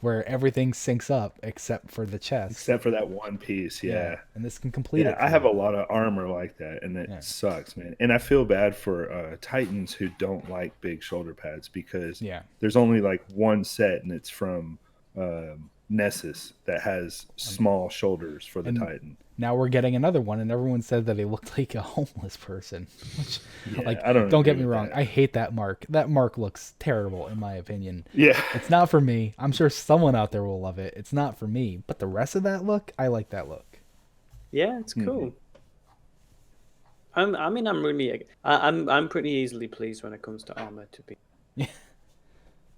where everything syncs up except for the chest. Except for that one piece, yeah. And this can complete Yeah, it. I for have you. a lot of armor like that, and it Yeah. sucks, man. And I feel bad for Titans who don't like big shoulder pads because Yeah. there's only like one set, and it's from Nessus that has small shoulders for the And Titan. Now we're getting another one, and everyone said that he looked like a homeless person. Which, Yeah, like, I don't don't get agree me with wrong, that. I hate that mark. That mark looks terrible, in my opinion. Yeah, It's not for me. I'm sure someone out there will love it. It's not for me. But the rest of that look, I like that look. Yeah, it's cool. I'm pretty easily pleased when it comes to armor to be.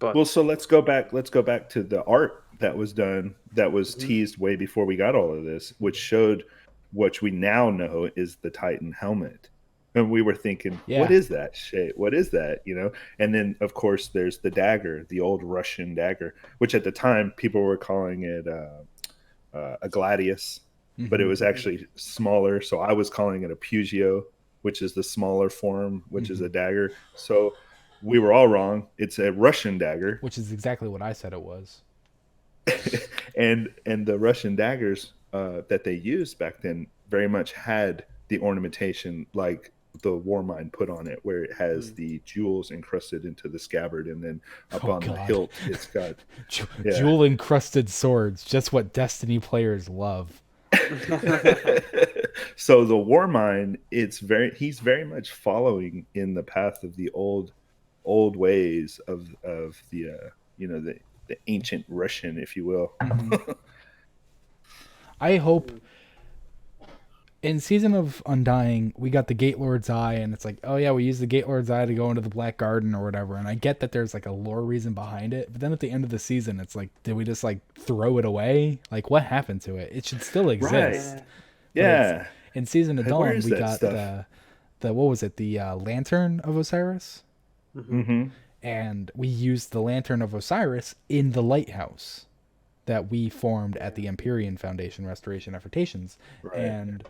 But well, so let's go back. Let's go back to the art that was done, that was teased way before we got all of this, which showed what we now know is the Titan helmet. And we were thinking, Yeah. what is that shape? What is that? You know? And then, of course, there's the dagger, the old Russian dagger, which at the time people were calling it a gladius, but it was actually smaller. So I was calling it a Pugio, which is the smaller form, which is a dagger. So we were all wrong. It's a Russian dagger. Which is exactly what I said it was. and the Russian daggers that they used back then very much had the ornamentation like the Warmind put on it, where it has the jewels encrusted into the scabbard, and then up Oh, on the God. hilt it's got Yeah. Jewel encrusted swords, just what Destiny players love. so the Warmind, he's very much following in the path of the old ways of the the ancient Russian, if you will. I hope in Season of Undying, we got the Gate Lord's Eye, and it's like, oh yeah, we use the Gate Lord's Eye to go into the Black Garden or whatever. And I get that there's like a lore reason behind it, but then at the end of the season, it's like, did we just like throw it away? Like, what happened to it? It should still exist. Right. Yeah. In Season of Hey, where Dawn, is we that got stuff? the what was it? The Lantern of Osiris, Mm-hmm. and we used the Lantern of Osiris in the lighthouse that we formed at the Empyrean Foundation Restoration Effortations. Right. And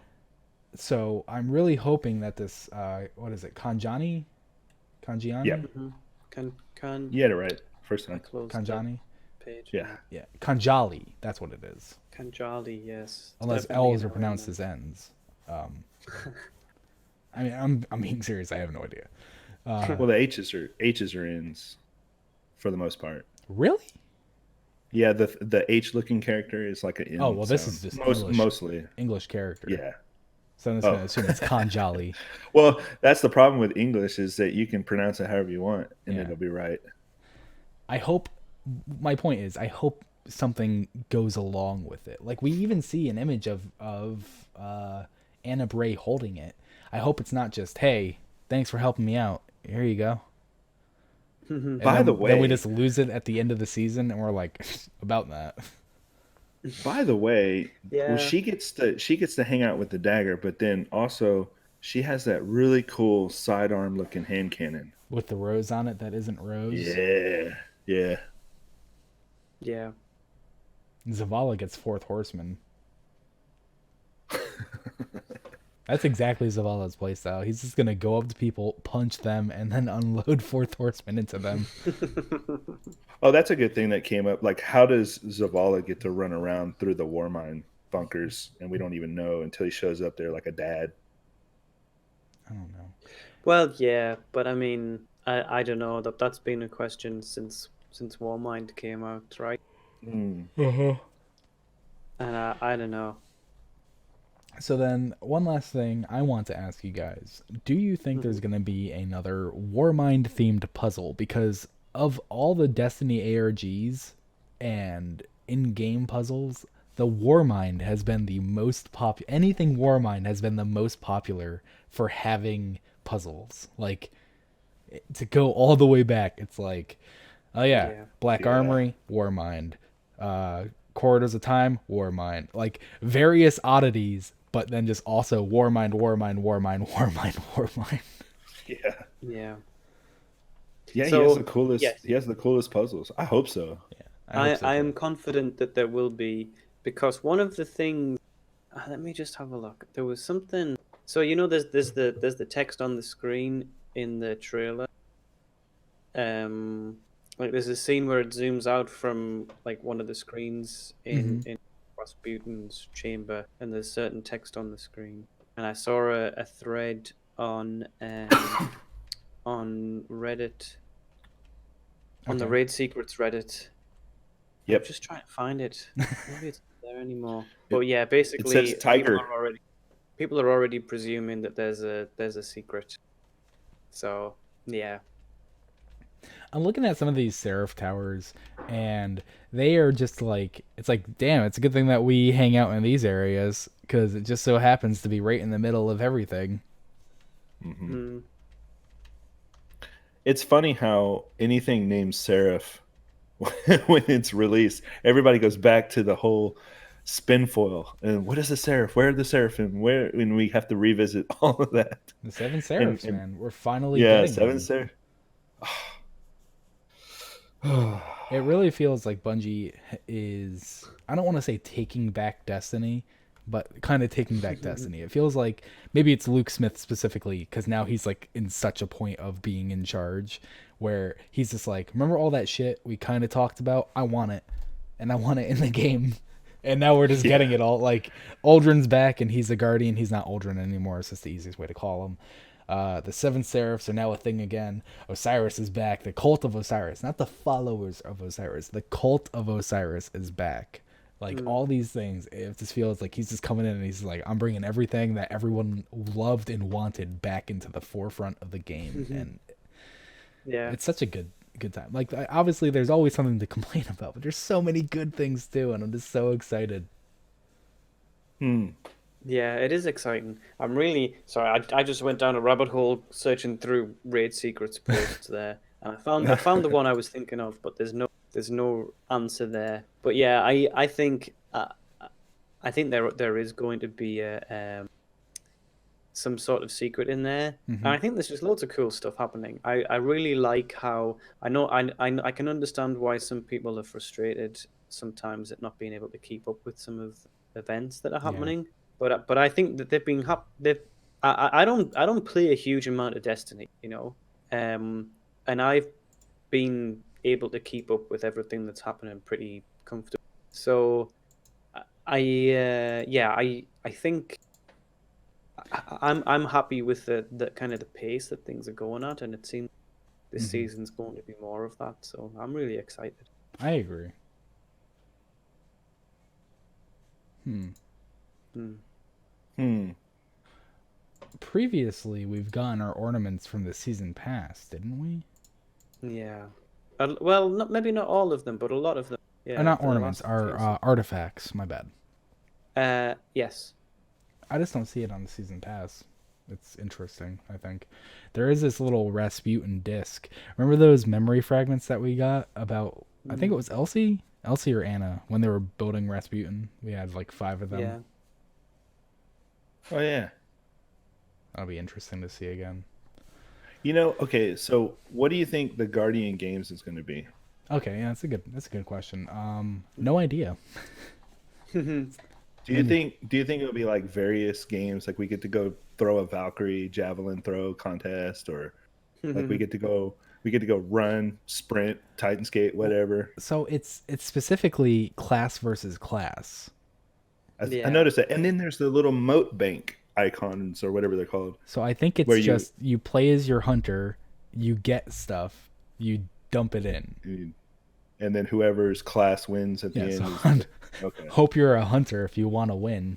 so I'm really hoping that this what is it, Kanjani? Yeah. Can You had it right first I time. close the Kanjani? page? Yeah. Yeah, Kanjali, that's what it is. Kanjali, yes. It's Unless definitely L's an are pronounced ornament. as N's. I mean, I'm being serious. I have no idea. Well, the H's are N's for the most part. Really? Yeah, the H looking character is like an N. Oh, well, this sound. is just English. mostly. English character. Yeah. So I'm just going to assume it's Kanjali. Well, that's the problem with English, is that you can pronounce it however you want and Yeah. it'll be right. I hope, my point is, I hope something goes along with it. Like, we even see an image of Anna Bray holding it. I hope it's not just, hey, thanks for helping me out. Here you go. And By the then we way- just lose it at the end of the season, and we're like, about that. By the way, well, Yeah. she gets to hang out with the dagger, but then also she has that really cool sidearm looking hand cannon. With the rose on it that isn't rose. Yeah, yeah. Yeah. Zavala gets fourth horseman. That's exactly Zavala's playstyle. He's just gonna go up to people, punch them, and then unload fourth horseman into them. Oh, that's a good thing that came up. Like, how does Zavala get to run around through the Warmind bunkers, and we don't even know until he shows up there like a dad? I don't know. Well, yeah, but I mean, I don't know, that's been a question since Warmind came out, right? And I don't know. So then, one last thing I want to ask you guys. Do you think there's going to be another Warmind-themed puzzle? Because of all the Destiny ARGs and in-game puzzles, the Warmind has been the most anything Warmind has been the most popular for having puzzles. Like, to go all the way back, it's like, oh yeah, Yeah. Black Yeah. Armory, Warmind. Corridors of Time, Warmind. Like, various oddities, but then just also Warmind. Yeah, Yeah. yeah. He So, has the coolest. yes. He has the coolest puzzles. I hope so. I hope so, am too. confident that there will be, because one of the things, let me just have a look. There was something. So there's the text on the screen in the trailer. Like there's a scene where it zooms out from like one of the screens in Rasputin's chamber, and there's certain text on the screen. And I saw a thread on on Reddit, on the Okay. Raid Secrets Reddit. Yep. I'm just trying to find it. Maybe it's not there anymore. But yeah, basically, says tiger. People are already presuming that there's a secret. So yeah, I'm looking at some of these Seraph towers, and they are just like, it's like, damn, it's a good thing that we hang out in these areas, because it just so happens to be right in the middle of everything. Mm. It's funny how anything named Seraph, when it's released, everybody goes back to the whole spin foil and what is the Seraph? Where are the Seraphim? Where? And we have to revisit all of that. The Seven Seraphs, and- man. We're finally Yeah, getting Seven them. Seraph. It really feels like Bungie is, I don't want to say taking back Destiny, but kind of taking back Destiny. It feels like maybe it's Luke Smith specifically, because now he's like in such a point of being in charge where he's just like, remember all that shit we kind of talked about? I want it. And I want it in the game. And now we're just getting it all. Like, Aldrin's back and he's a Guardian. He's not Aldrin anymore. It's just the easiest way to call him. The Seven Seraphs are now a thing again. Osiris is back. The Cult of Osiris. Not the followers of Osiris. The Cult of Osiris is back. Like, all these things, it just feels like he's just coming in and he's like, I'm bringing everything that everyone loved and wanted back into the forefront of the game. And yeah. it's such a good time. Like, obviously, there's always something to complain about, but there's so many good things too, and I'm just so excited. Yeah, it is exciting. I'm really sorry. I just went down a rabbit hole searching through Raid Secrets posts there, and I found the one I was thinking of, but there's no answer there. But yeah, I think there is going to be some sort of secret in there, and I think there's just loads of cool stuff happening. I really like how I can understand why some people are frustrated sometimes at not being able to keep up with some of the events that are happening. But I think that they've been I don't play a huge amount of Destiny, and I've been able to keep up with everything that's happening pretty comfortably. So I think I'm happy with the kind of the pace that things are going at, and it seems this season's going to be more of that. So I'm really excited. I agree. Previously, we've gotten our ornaments from the season pass, didn't we? Yeah. Well, maybe not all of them, but a lot of them. Yeah. Not for the ornaments, last our few artifacts. My bad. seasons. Yes. I just don't see it on the season pass. It's interesting. I think there is this little Rasputin disc. Remember those memory fragments that we got about? I think it was Elsie or Anna when they were building Rasputin. We had like 5 of them. Yeah. Oh yeah. That'll be interesting to see again. Okay, so what do you think the Guardian Games is going to be? Okay, yeah, that's a good question. No idea. Do you think it'll be like various games, like we get to go throw a Valkyrie javelin throw contest, or like we get to go run, sprint, Titan skate, whatever? So it's specifically class versus class. I Yeah. noticed that. And then there's the little moat bank icons or whatever they're called. So I think it's Where you- just you play as your hunter, you get stuff, you dump it in. And then whoever's class wins at the Yeah, end. so is- hunt- okay. hope you're a hunter if you want to win.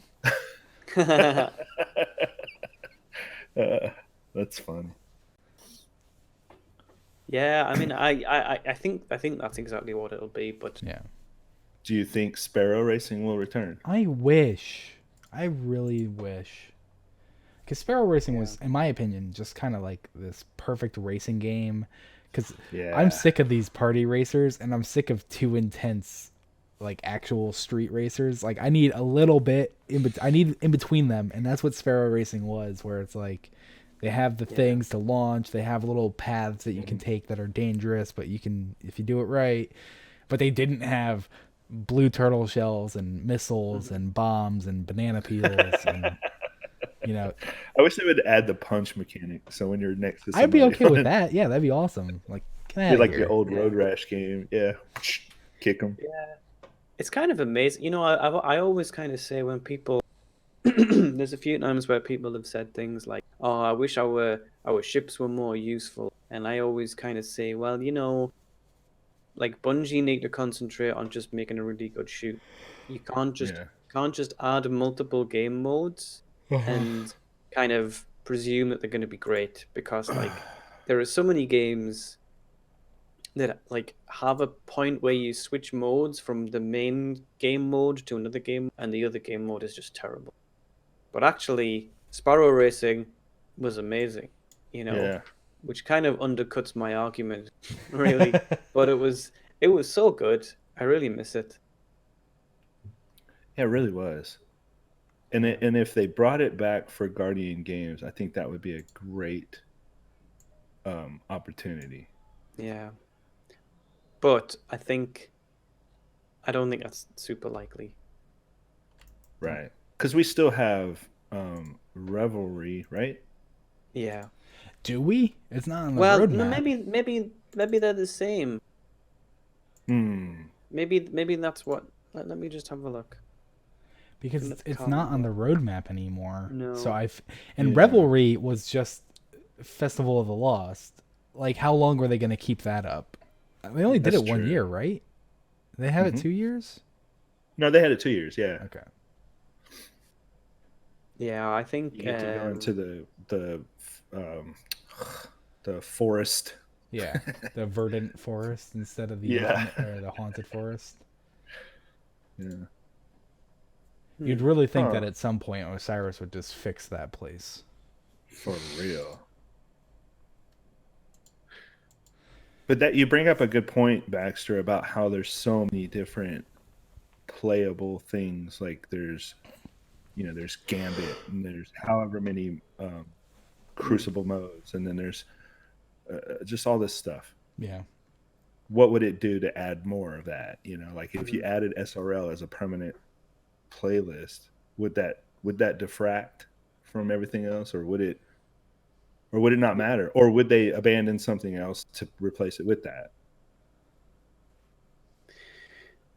That's fun. Yeah, I mean, I think that's exactly what it'll be. But Yeah. Do you think Sparrow Racing will return? I wish. I really wish. Because Sparrow Racing was, in my opinion, just kind of like this perfect racing game. Because Yeah. I'm sick of these party racers, and I'm sick of too intense, like actual street racers. Like I need a little bit I need in between them, and that's what Sparrow Racing was, where it's like they have the things to launch, they have little paths that you can take that are dangerous, but you can if you do it right. But they didn't have blue turtle shells and missiles and bombs and banana peels and I wish they would add the punch mechanic. So when you're next to somebody, I'd be okay with that. Yeah, that'd be awesome. Like, get out Be of like here. the old Road Rash game. Yeah. Kick them. it's kind of amazing. I always kind of say when people there's a few times where people have said things like, "Oh, I wish our ships were more useful," and I always kind of say, "Well, like Bungie need to concentrate on just making a really good shoot. You can't just add multiple game modes and kind of presume that they're going to be great, because like there are so many games that like have a point where you switch modes from the main game mode to another game, and the other game mode is just terrible. But actually, Sparrow Racing was amazing, Yeah. which kind of undercuts my argument, really. But it was so good. I really miss it. Yeah, it really was. And if they brought it back for Guardian Games, I think that would be a great opportunity. Yeah. But I don't think that's super likely. Right. Because we still have Revelry, right? Yeah. Do we? It's not on the Well, roadmap. no, maybe they're the same. Maybe that's what. Let me just have a look. Because Let's it's call not it on the roadmap anymore. No. So Yeah. Revelry was just Festival of the Lost. Like, how long were they going to keep that up? They only did That's it 1 true. year, right? They have it 2 years. No, they had it 2 years. Yeah. Okay. Yeah, I think. You get to go into the forest. Yeah, the verdant forest instead of the Yeah. the haunted forest. Yeah. You'd really think Huh. that at some point Osiris would just fix that place. For real. But that you bring up a good point, Baxter, about how there's so many different playable things. Like there's Gambit, and there's however many Crucible modes, and then there's just all this stuff. Yeah. What would it do to add more of that? Like if you added SRL as a permanent playlist, would that diffract from everything else, or would it not matter, or would they abandon something else to replace it with that?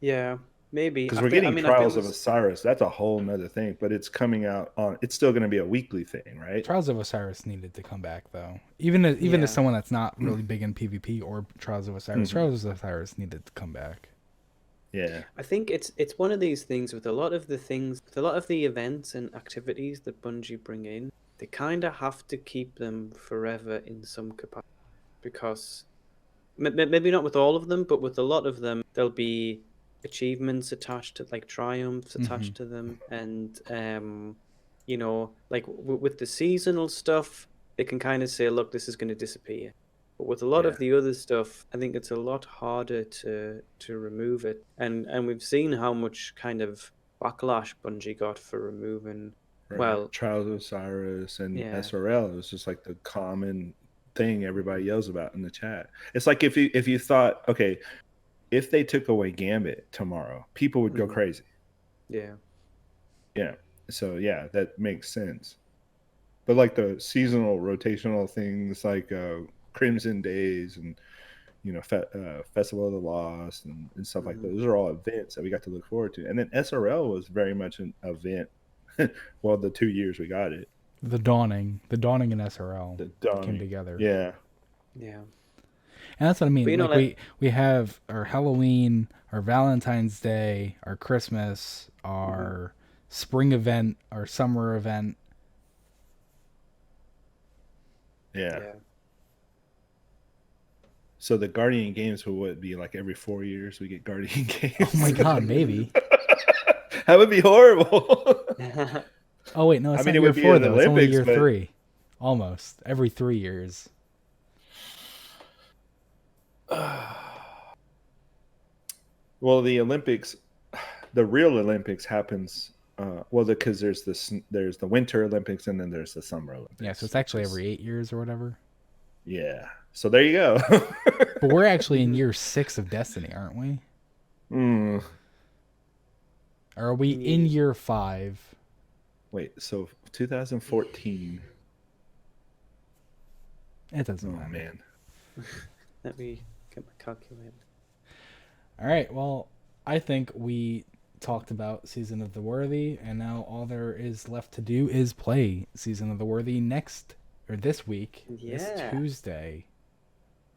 Yeah, maybe. Because I we're think- I getting mean, I think Trials it of was- Osiris. That's a whole nother thing, but it's coming out on. It's still going to be a weekly thing, right? Trials of Osiris needed to come back though. Even as Yeah. someone that's not really big in PvP or Trials of Osiris, Trials of Osiris needed to come back. Yeah. I think it's one of these things with a lot of the events and activities that Bungie bring in. They kind of have to keep them forever in some capacity, because maybe not with all of them, but with a lot of them, there'll be achievements attached to, like triumphs attached to them, and you know, like with the seasonal stuff, they can kind of say, look, this is going to disappear. But with a lot Yeah. of the other stuff, I think it's a lot harder to remove it. And we've seen how much kind of backlash Bungie got for removing. Right. Well, Trials of Osiris and yeah. SRL. It was just like the common thing everybody yells about in the chat. It's like if you thought, okay, if they took away Gambit tomorrow, people would go Mhm. crazy. Yeah. Yeah. So yeah, that makes sense. But like the seasonal rotational things like Crimson Days and Festival of the Lost and stuff like Mhm. that. Those are all events that we got to look forward to. And then SRL was very much an event. Well, the 2 years we got it. The Dawning and SRL The dawning. came together. Yeah. Yeah. And that's what I mean. But, you know, Like we have our Halloween, our Valentine's Day, our Christmas, our spring event, our summer event. Yeah. Yeah. So the Guardian games would be like every 4 years we get Guardian games. Oh my god, maybe. That would be horrible. Oh wait, no, it's I mean, not it year would be 4 in the though. It's only Olympics, year but- 3. Almost every 3 years. Well, the Olympics, the real Olympics happens. Because there's the Winter Olympics and then there's the Summer Olympics. Yeah, so it's actually every 8 years or whatever. Yeah. So there you go. But we're actually in year 6 of Destiny, aren't we? Mm. Or are we in year 5? Wait, so 2014. It doesn't Oh matter. man. Let me get my calculator. All right, well, I think we talked about Season of the Worthy, and now all there is left to do is play Season of the Worthy this week, this Yeah. Tuesday.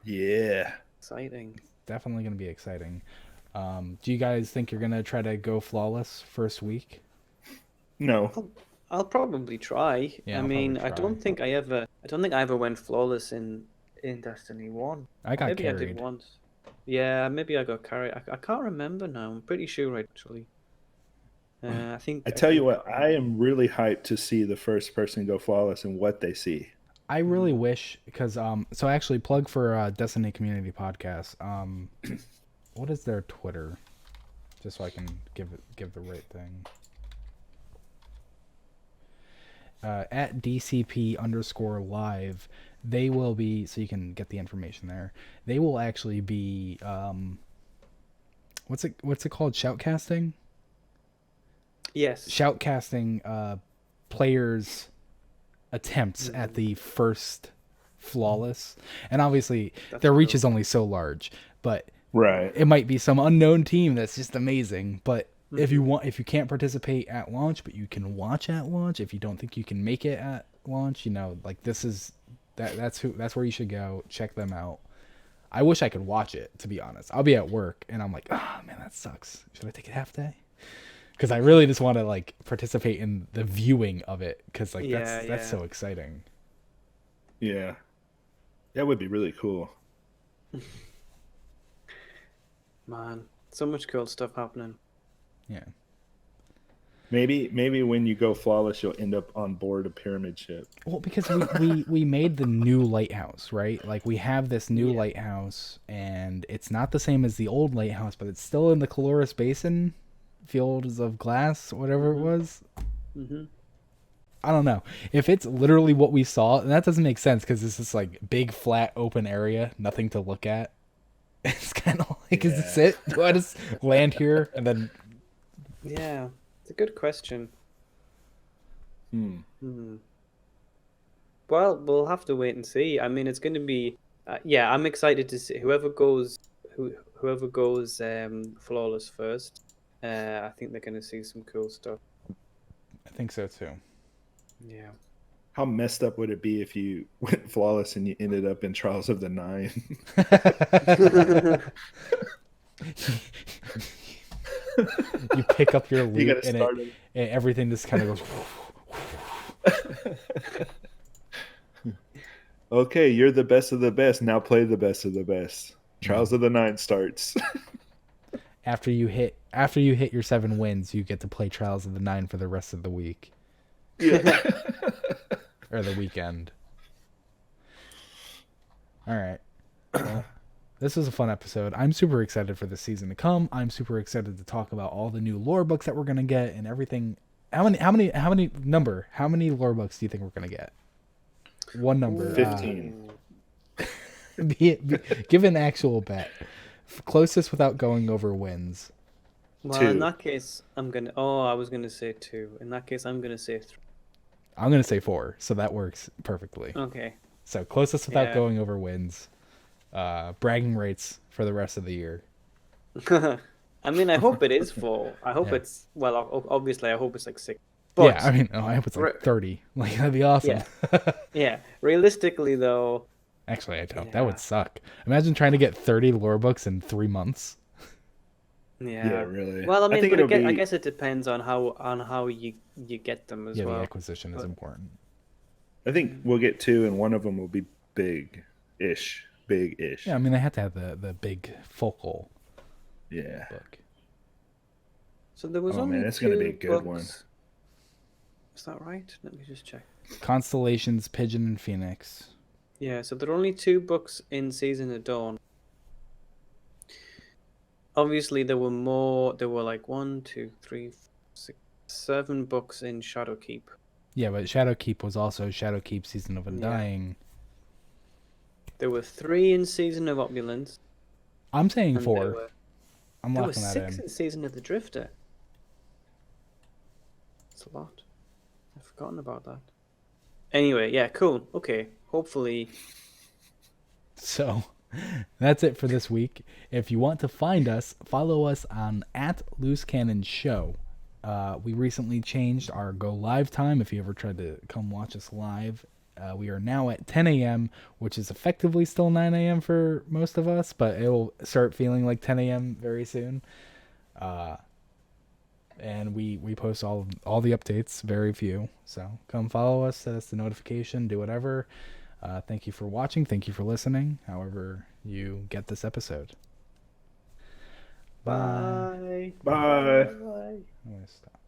Yeah. Exciting. Definitely going to be exciting. Do you guys think you're going to try to go flawless first week? No. I'll probably try. Yeah, I I'll mean, probably I don't try. think I ever went flawless in Destiny 1. I got Maybe I carried. did once. Yeah, maybe I got carried. I can't remember now. I'm pretty sure actually. I think. I tell you what, I am really hyped to see the first person go flawless and what they see. I really wish, because so actually plug for Destiny Community Podcast. What is their Twitter? Just so I can give the right thing. At DCP_live, they will be, so you can get the information there. They will actually be what's it called? Shoutcasting? Yes. Shoutcasting players' attempts at the first flawless. And obviously their reach is only so large, but Right. it might be some unknown team that's just amazing. But if you can't participate at launch, but you can watch at launch, if you don't think you can make it at launch, like that's where you should go. Check them out. I wish I could watch it, to be honest. I'll be at work and I'm like, oh man, that sucks. Should I take a half day? Because I really just want to like participate in the viewing of it, because like that's so exciting. Yeah. That would be really cool. Man, so much cool stuff happening. Yeah. Maybe when you go flawless, you'll end up on board a pyramid ship. Well, because we made the new lighthouse, right? Like we have this new lighthouse, and it's not the same as the old lighthouse, but it's still in the Caloris Basin, Fields of Glass, whatever it was. Mm-hmm. I don't know. If it's literally what we saw, and that doesn't make sense because it's this like big flat open area, nothing to look at. It's kind of like, is this it? Do I just land here and then? Yeah, it's a good question. Hmm. Well, we'll have to wait and see. I mean, it's going to be. I'm excited to see whoever goes flawless first. I think they're going to see some cool stuff. I think so too. Yeah. How messed up would it be if you went flawless and you ended up in Trials of the Nine? You pick up your You loot gotta and start and everything just kind of goes. Okay, you're the best of the best. Now play the best of the best. Trials of the Nine starts. After you hit your 7 wins, you get to play Trials of the 9 for the rest of the week. Yeah. or the weekend. All right. Well, this was a fun episode. I'm super excited for the season to come. I'm super excited to talk about all the new lore books that we're gonna get and everything. How many lore books do you think we're gonna get? One number. 15. Give an actual bet. Closest without going over wins. Well, 2. in that case, I'm gonna. Oh, I was gonna say 2. In that case, I'm gonna say 3. I'm gonna say 4, so that works perfectly. Okay. So closest without Yeah. going over wins. Bragging rights for the rest of the year. I mean, I hope it is 4. I hope Yeah. it's obviously, I hope it's like 6. But Yeah, I mean, I hope it's like 30. Like that'd be awesome. yeah, realistically though, Actually, I don't. Yeah. That would suck. Imagine trying to get 30 lore books in 3 months. yeah, really. Well, I I mean, think but it'll I be- guess it depends on how you get them as Yeah, well. the acquisition is But- important. I think we'll get 2, and one of them will be big-ish. Big-ish. Yeah, I mean, they have to have the big focal Yeah. book. So there was Oh, only man, it's 2 gonna be a good one. books. Is that right? Let me just check. Constellations, Pigeon, and Phoenix. Yeah, so there are only 2 books in Season of Dawn. Obviously, there were more. There were like 1, 2, 3, 4, 6, 7 books in Shadowkeep. Yeah, but Shadowkeep was also Shadowkeep Season of Undying. There were 3 in Season of Opulence. I'm saying And 4. I'm There were locking that 6 in. in Season of the Drifter. That's a lot. I've forgotten about that. Anyway, yeah, cool. Okay, hopefully. So that's it for this week. If you want to find us, follow us on @Loose Canon Show. We recently changed our go live time. If you ever tried to come watch us live, we are now at 10 a.m., which is effectively still 9 a.m. for most of us, but it will start feeling like 10 a.m. very soon. And we post all the updates, very few. So come follow us, set us the notification, do whatever. Thank you for watching. Thank you for listening, however you get this episode. Bye. Bye. Bye. I'm going to stop.